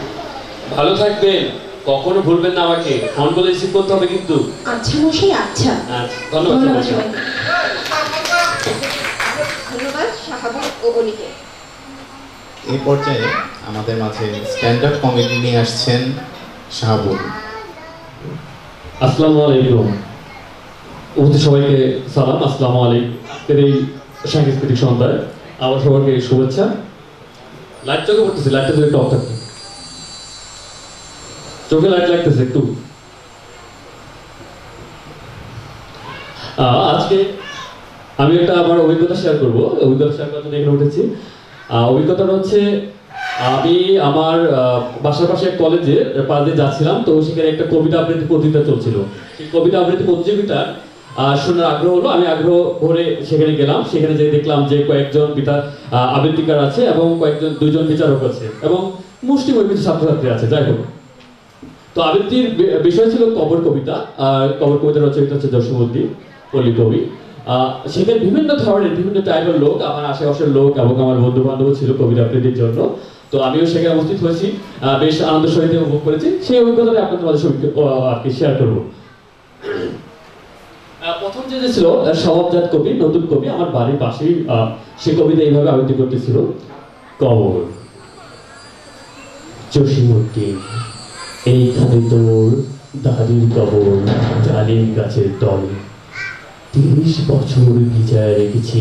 ভালো থাকবেন, কখনো ভুলবেন না আমাকে। ফোন করে রিসিভ করতে হবে কিন্তু। আচ্ছা মশাই, আচ্ছা। ধন্যবাদ। ধন্যবাদ শাহাবুল ও অনিকে। এই পর্যায়ে আমাদের মাঝে স্ট্যান্ড আপ কমেডি নিয়ে আসছেন শাহাবুল। আসসালামু আলাইকুম। সবাইকে সালাম, আসসালামু আলাইকুম। এই সাংস্কৃতিক সন্ধ্যায় আমার সবাইকে শুভেচ্ছা। লাইট চোখে পড়তেছে, লাইটটা যদি একটু অফ থাকতো। চোখে লাইট লাগতেছে একটু। আজকে আমি একটা আমার অভিজ্ঞতা শেয়ার করবো। অভিজ্ঞতা শেয়ার করার জন্য এখানে উঠেছি। অভিজ্ঞতাটা হচ্ছে, আমি আমার বাসার পাশে এক কলেজে পাশ দিয়ে যাচ্ছিলাম, তো সেখানে একটা কবিতা আবৃত্তি প্রতিযোগিতা চলছিল। সেই কবিতা আবৃত্তি প্রতিযোগিতা শোনার আগ্রহ হলো। আমি আগ্রহ ভরে সেখানে গেলাম। সেখানে যেয়ে দেখলাম যে কয়েকজন আবৃত্তিকার আছে এবং দুইজন বিচারক আছে এবং মুষ্টিমেয় কিছু ছাত্রছাত্রী আছে। যাই হোক, তো আবৃত্তির বিষয় ছিল কবর কবিতা। কবর কবিতার রচয়িতা হচ্ছে জসীমউদ্দিন পল্লী কবি। সেখানে বিভিন্ন ধরনের বিভিন্ন টাইপের লোক, আমার আশেপাশের লোক এবং আমার বন্ধু বান্ধব ছিল কবিতা আবৃত্তির জন্য। তো আমিও সেখানে উপস্থিত হয়েছি, বেশ আনন্দ সহিত উপভোগ করেছি। সেই অভিজ্ঞতাটা আপনাদের মাঝে আর কি শেয়ার করবো। প্রথম যে ছিল স্বভাবজাত কবি, নতুন কবি, আমার বাড়ির পাশেই সে কবিতা এইভাবে আবৃত্তি করতেছিল। কবর। জসীমউদ্দিন, এইখানে তোর দাদির কবর ডালিম গাছের তলে। 30 বছর ভিজায় রেখেছি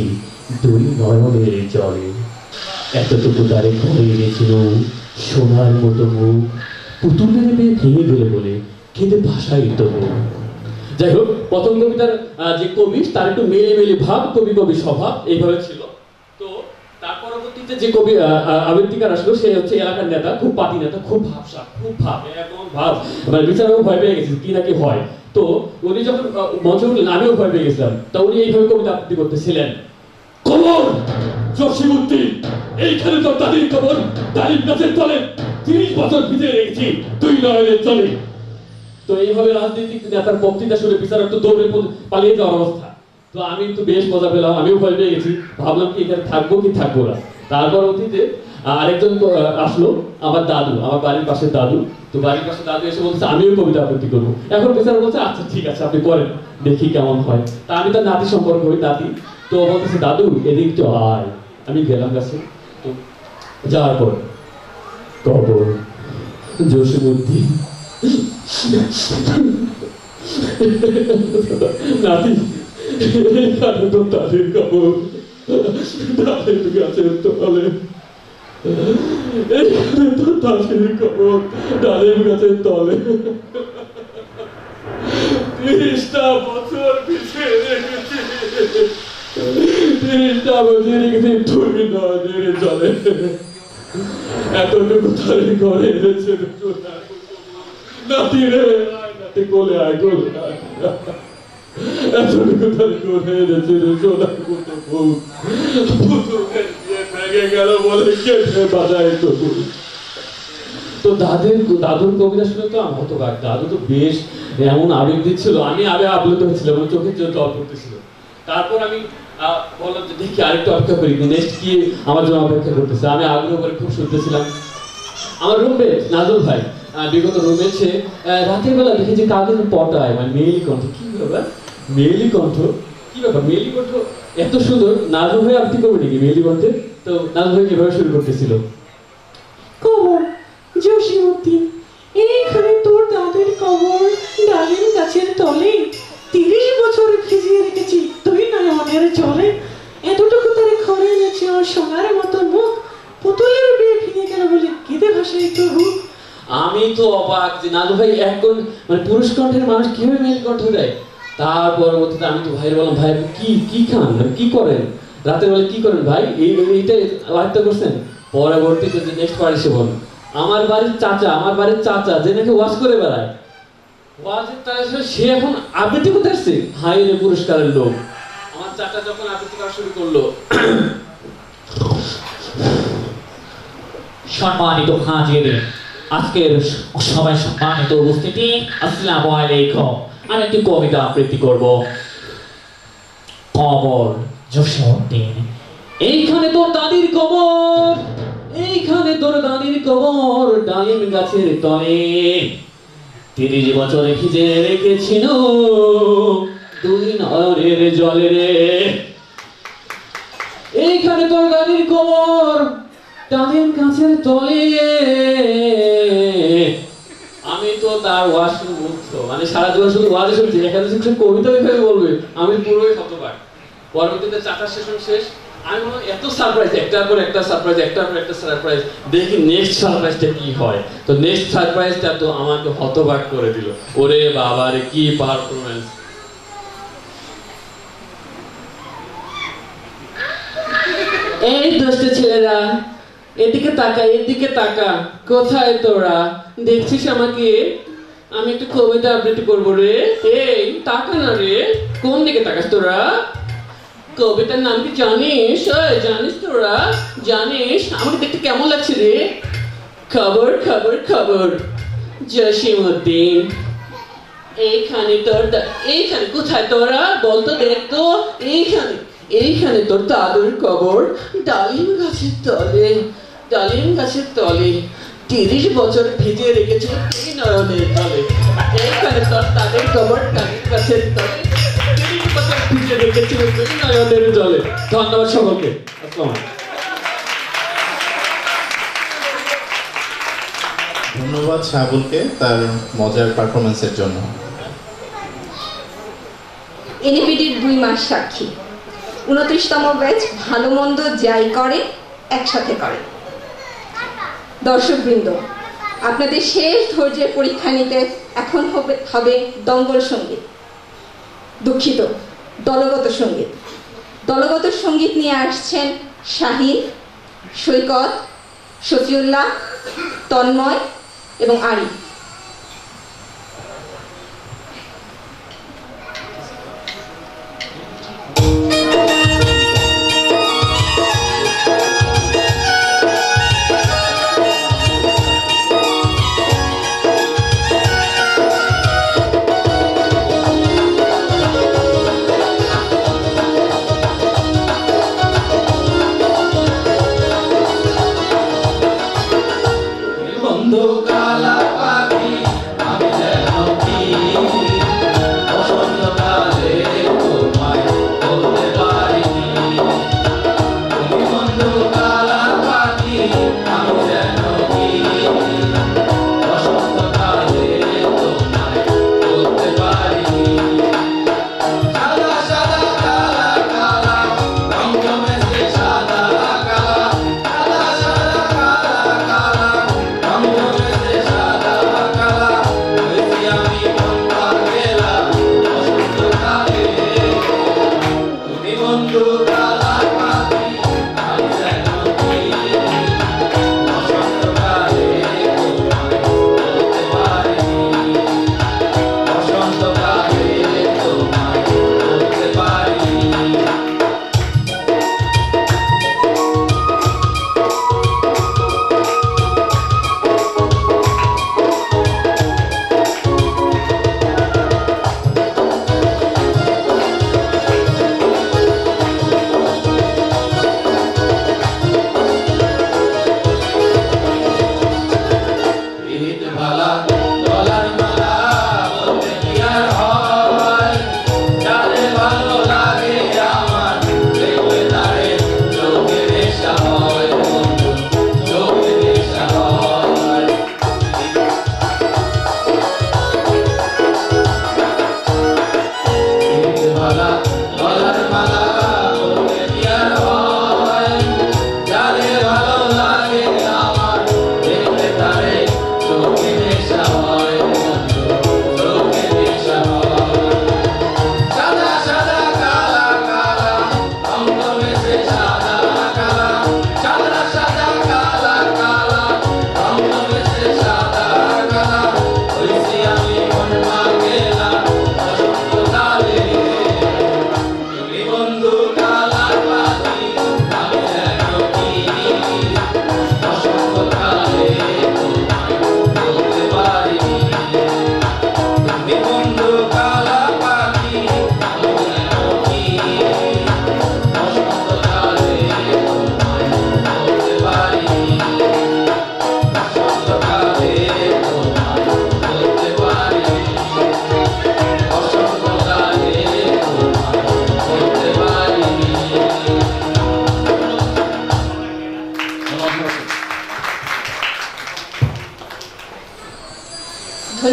দুই নয়নের জলে। এতটুকু তারে ঘরে এনেছিল সোনার মতো মুখ, পুতুলের ভেঙে গেলে বলে কেঁদে ভাষাই তো মুখ। যাই হোক, প্রথম কবিতার যে কবি তার একটু মেলে ভাব, কবি স্বভাব এইভাবে ছিল। তো তার পরবর্তীতে যে কবি আবৃত্তিকার আসলো, সে হচ্ছে এলাকার নেতা, খুব পার্টি নেতা, খুব ভাবসাব, খুব ভাব, এমন ভাব মানে বিচারক ভয় পেয়ে গেছে কি নাকি হয়। তো উনি যখন মঞ্চে উঠলেন, আমিও ভয় পেয়ে গেছিলাম। তা উনি এইভাবে কবিতা আবৃত্তি করতেছিলেন। কবর জসীমউদ্দিন, এইখানে তো দাদির কবর ডালিম গাছের তলে। 30 বছর ভিজিয়ে রেখেছি দুই নয়নের জলে। তো এইভাবে রাজনৈতিক নেতার বক্তৃতা শুনে বিচারক তো দৌড়ে পালিয়ে যাওয়ার অবস্থা। তো আমি তো বেশ মজা পেলাম, আমিও ভয় পেয়ে গেছি। ভাবলাম কি এখানে থাকবো কি থাকবো না। তারপর অতীতে আরেকজন আসলো, আমার দাদু, আমার বাড়ির পাশে দাদু। তো বাড়ির পাশে দাদু এসে বলছে আমিও কবিতা আবৃত্তি করবো। এখন বিচারক বলছে আচ্ছা ঠিক আছে, আপনি করেন, দেখি কেমন হয়। তা আমি তার নাতি সম্পর্ক হই, নাতি। তো বলতেছে দাদু এদিক তো আয়। আমি গেলাম কাছে। তো যাওয়ার পর কবর জসীমউদ্দিন, নাতি এইখানে তো দাদির কবর ডালিম গাছের তলে। এইখানে তো দাদির কবর ডালিম গাছের তলে। 30টা বছর পিছিয়ে রেখেছি, 30টা বছর রেখেছি দুই নয়নের জলে। এতটুকু তারে ঘরে এনেছে নাতি রে, নাতি কোলে আয়, কোলে আয়। এতটুকু তারে ঘরে এনেছে সোনার মতো মুখ, পুতুলের বিয়ে ভেঙে গেল বলে কেটে বাজায় তবু। তো দাদুর কবিতা শুনে তো আমি হতবাক। দাদু তো বেশ এমন আবেগ দিচ্ছিল, আমি আপ্লুত হচ্ছিলাম, চোখে জল পড়তেছিল। তারপর আমি বললাম যে দেখি আরেকটু অপেক্ষা করি, নেক্সট কি আমার জন্য অপেক্ষা করতেছে। আমি আগ্রহ করে খুব শুনতেছিলাম। আমার রুমমেট নাজুল ভাই, বিগত রুমমেট, সে রাতের বেলা দেখি যে কাউকে পটায়, মানে মেয়েলি কণ্ঠ। কি ব্যাপার মেয়েলি কণ্ঠ, কি ব্যাপার মেয়েলি কণ্ঠ এত সুন্দর, নাজুল ভাই আপনি করবেন নাকি মেয়েলি কণ্ঠে? তো নাজুল ভাই কিভাবে শুরু করতেছিল? কবর জসীমউদ্দিন, এইখানে তোর দাদের কবর, ডালিম গাছের তলে 30 বছর ভিজিয়ে রেখেছি তুই নয়নের জলে। এতটুকু তারে ঘরে এনেছে ওর সোনার মতো মুখ, পুতুলের বিয়ে ভেঙে গেল বলে কেঁদে ভাসাই তো রূপ। আমি তো অবাক যে নাজুল ভাই একজন মানে পুরুষ কণ্ঠের মানুষ কিভাবে মেয়েলি কণ্ঠ দেয়। তার পরবর্তীতে আমি তো ভাইয়ের বললাম, ভাই কি খান, মানে কি করেন রাতের বেলা, কি করেন ভাই, এইটা আয়ত্ত করছেন? পরবর্তীতে যে নেক্সট পার্টি সে বল, আমার বাড়ির চাচা যে নাকি ওয়াজ করে বেড়ায়, ওয়াজের তার সে এখন আবৃত্তি করতে আসছে। হাই রে পুরস্কারের লোক। আমার চাচা যখন আবৃত্তি করা শুরু করলো, সম্মানিত হাজির, আজকের সবাই সম্মানিত উপস্থিতি, আসসালামু আলাইকুম। আমি একটি কবিতা আবৃত্তি করব। কবর জসীমউদ্দিন, এইখানে তোর দাদির কবর, এইখানে তোর দাদির কবর, ডালিম গাছের তলে 30 বছর ভিজে রেখেছিল দুই নয়নের জলে রে। এইখানে তোর দাদির কবর, ডালিম গাছের তলে। আমি তো তার ওয়াজ শুনে মুগ্ধ, মানে সারা জীবন শুধু ওয়াজে শুনছি, এখানে সে কবিতা কিভাবে বলবে আমি পুরোই হতবাক। পরবর্তীতে চাচার সেশন শেষ, আমি বললাম এত সারপ্রাইজ, একটার পর একটা সারপ্রাইজ, একটার পর একটা সারপ্রাইজ, দেখি নেক্সট সারপ্রাইজটা কি হয়। তো নেক্সট সারপ্রাইজটা তো আমাকে হতবাক করে দিল। ওরে বাবা রে, কি পারফরম্যান্স! এই দুষ্ট ছেলেরা, এদিকে তাকা, কোথায় তোরা? দেখছিস আমাকে? আমি একটা কবিতা আবৃত্তি করবো রে। এই তাকা না রে, কোন দিকে তাকাস তোরা? কবিতার নাম কি জানিস? জানিস তোরা? জানিস আমাকে দেখতে কেমন লাগছে রে? খবর খবর খবর জসীমউদ্দিন, এইখানে কোথায় তোরা? বলতো দেখ তো, এইখানে তোর দাদুর কবর, ডালিম গাছের তলে 30 বছর ভিজে রেখেছিল তুই নয়নের তলে। এইখানে তোর দাদুর কবর, ডালিম গাছের তলে 30 বছর ভিজে রেখেছিল তুই নয়নের জলে। ধন্যবাদ সকলকে। ধন্যবাদ শাহাবুলকে তার মজার পারফরমেন্সের জন্য। এনএপিটির 2 মাস সাক্ষী, 29তম ব্যাচ ভালো মন্দ যাই করে একসাথে করে। দর্শকবৃন্দ, আপনাদের শেষ ধৈর্যের পরীক্ষা নিতে এখন হবে দঙ্গল সঙ্গীত, দুঃখিত দলগত সঙ্গীত। দলগত সঙ্গীত নিয়ে আসছেন শাহিন, সৈকত, শফিউল্লাহ, তন্ময় এবং আরিফ।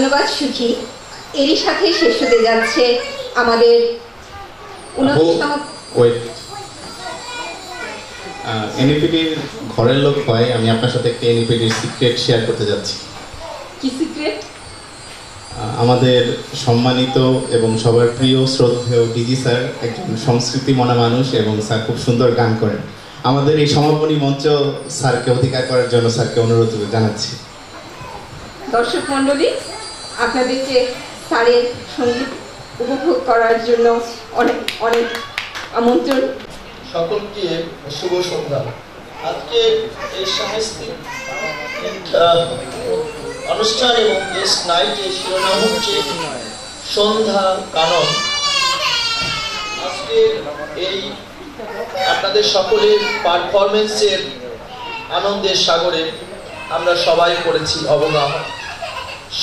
ধন্যবাদ সুখী। এরই সাথে শেষ হতে যাচ্ছে আমাদের 29তম। এনইপিটির ঘরের লোক হয়, আমি আপনার সাথে একটা এনইপিটির সিক্রেট শেয়ার করতে যাচ্ছি। কি সিক্রেট? আমাদের সম্মানিত এবং সবার প্রিয় শ্রদ্ধেয় ডিজি স্যার একজন সংস্কৃতি মনা মানুষ এবং স্যার খুব সুন্দর গান করেন। আমাদের এই সমাপনী মঞ্চ স্যারকে অধিকার করার জন্য স্যারকে অনুরোধ জানাচ্ছি। দর্শক মণ্ডলী, আপনাদেরকে স্যারের সঙ্গীত উপভোগ করার জন্য অনেক অনেক আমন্ত্রণ। সকলকে শুভ সন্ধ্যা। আজকে এই সাংস্কৃতিক অনুষ্ঠান এবং গেস্ট নাইটের শিরোনাম হচ্ছে সন্ধ্যা কানন। আজকে এই আপনাদের সকলের পারফরমেন্সের আনন্দের সাগরে আমরা সবাই করেছি অবগাহন।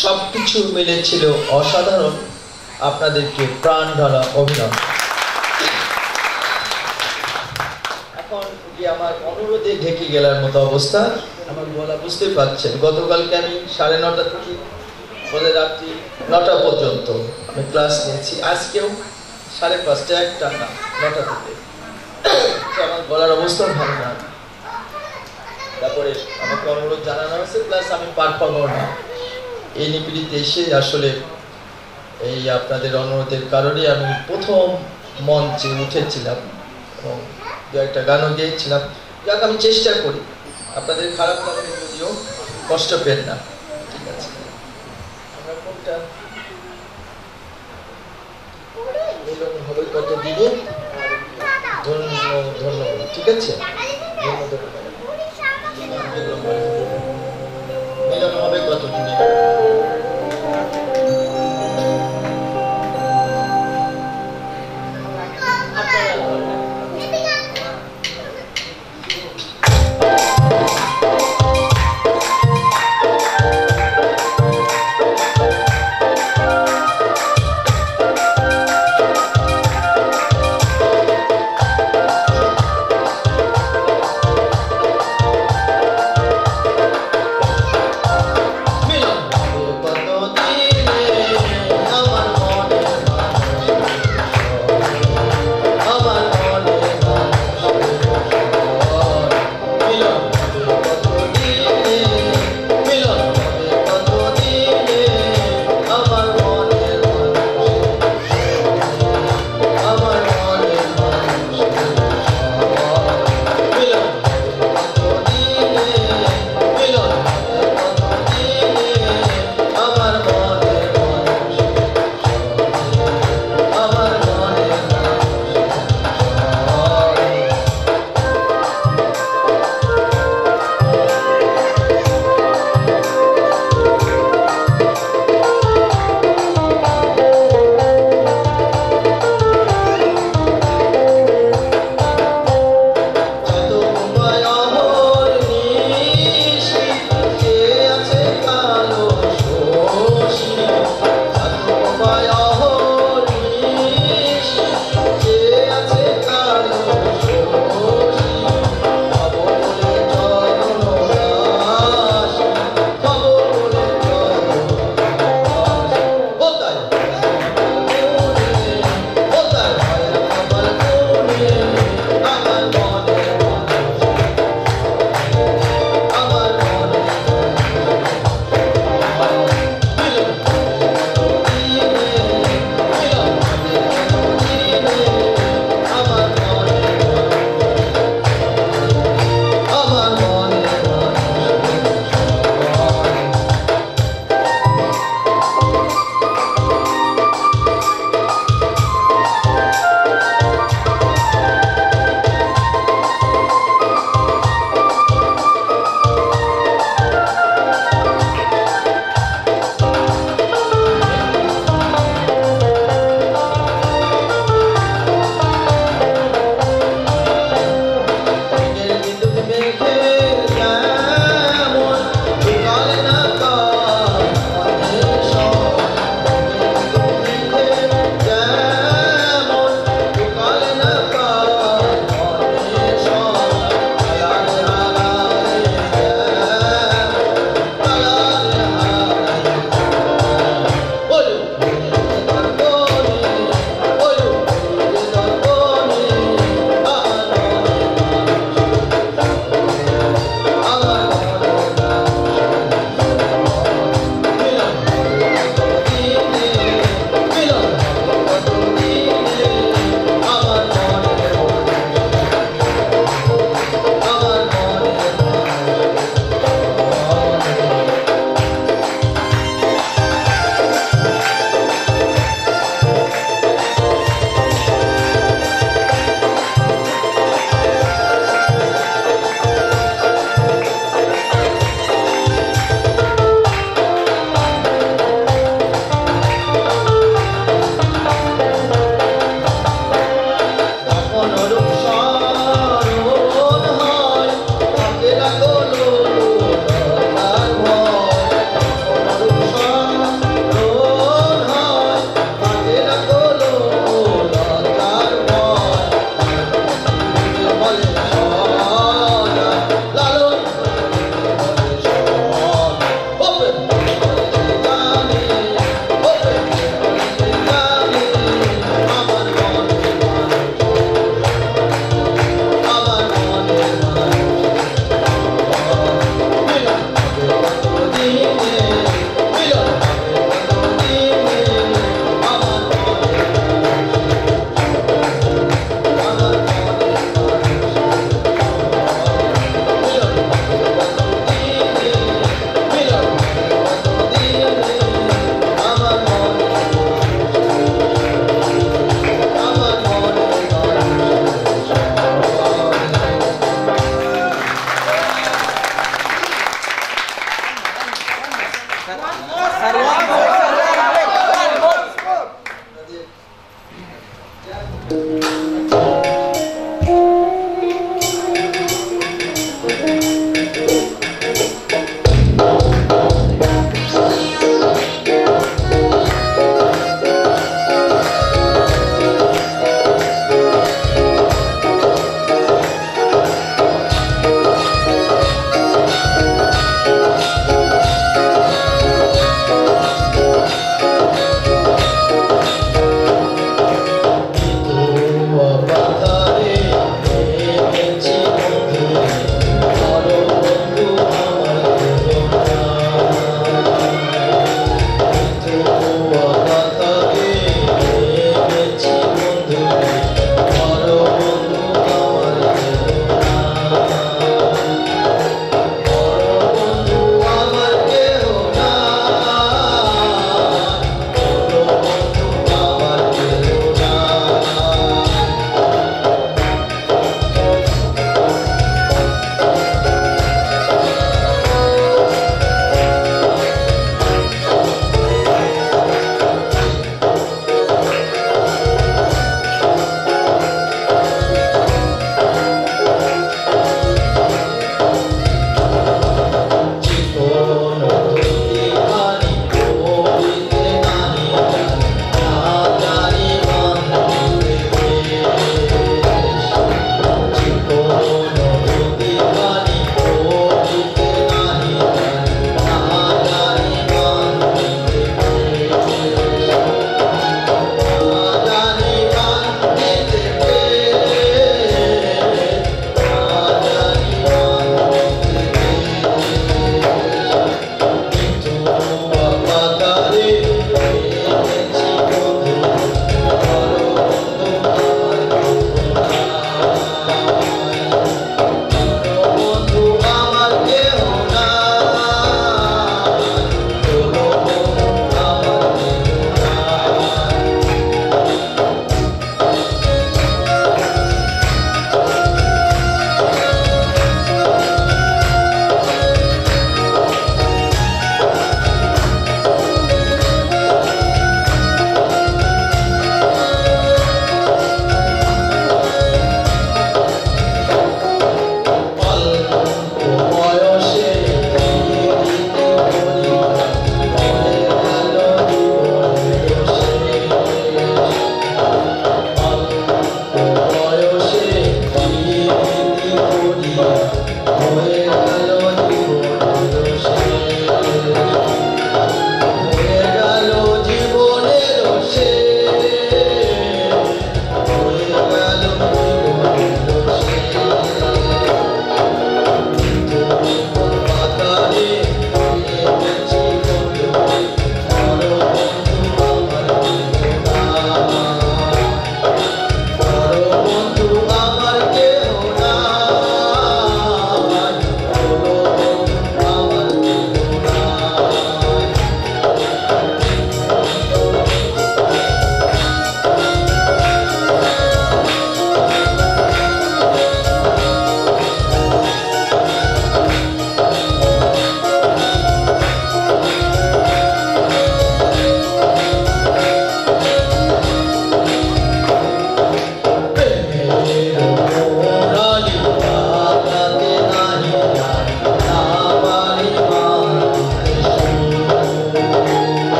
সব কিছু মিলেছিল অসাধারণ। আপনাদেরকে প্রাণ ঢালা অভিনন্দন। এখন আমার অনুরোধে ঢেকে গেলার মতো অবস্থা। আমার গলা বুঝতে পারছেন, গতকালকে আমি 9:30 থেকে বলে রাত্রি 9টা পর্যন্ত আমি ক্লাস নিয়েছি। আজকেও 5:30 একটা না 9টা থেকে। আমার গলার অবস্থা ভালো না। তারপরে আমাকে অনুরোধ জানানো হয়েছে, প্লাস আমি পারফর্মার না। এই নিপীড়িতে এসে আসলে এই আপনাদের অনুরোধের কারণে আমি প্রথম মঞ্চে উঠেছিলাম এবং দু একটা গানও গেয়েছিলাম। যাক, আমি চেষ্টা করি, আপনাদের খারাপ লাগবে যদিও কষ্ট পেন না। ঠিক আছে, আমরা কোনটা মিলন হবে কত দিনে ধন্যবাদ। ঠিক আছে, মিলন হবে কত দিনে।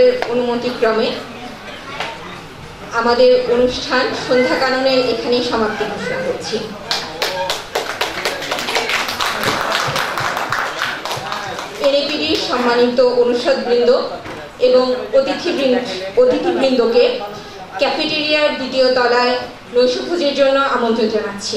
মহোদয়ের অনুমতিক্রমে আমাদের অনুষ্ঠান সন্ধ্যা কাননের এখানেই সমাপ্তি ঘোষণা করছি। এনএপিডির সম্মানিত অনুষদবৃন্দ এবং অতিথিবৃন্দকে ক্যাফেটেরিয়ার দ্বিতীয় তলায় নৈশভোজের জন্য আমন্ত্রণ জানাচ্ছি।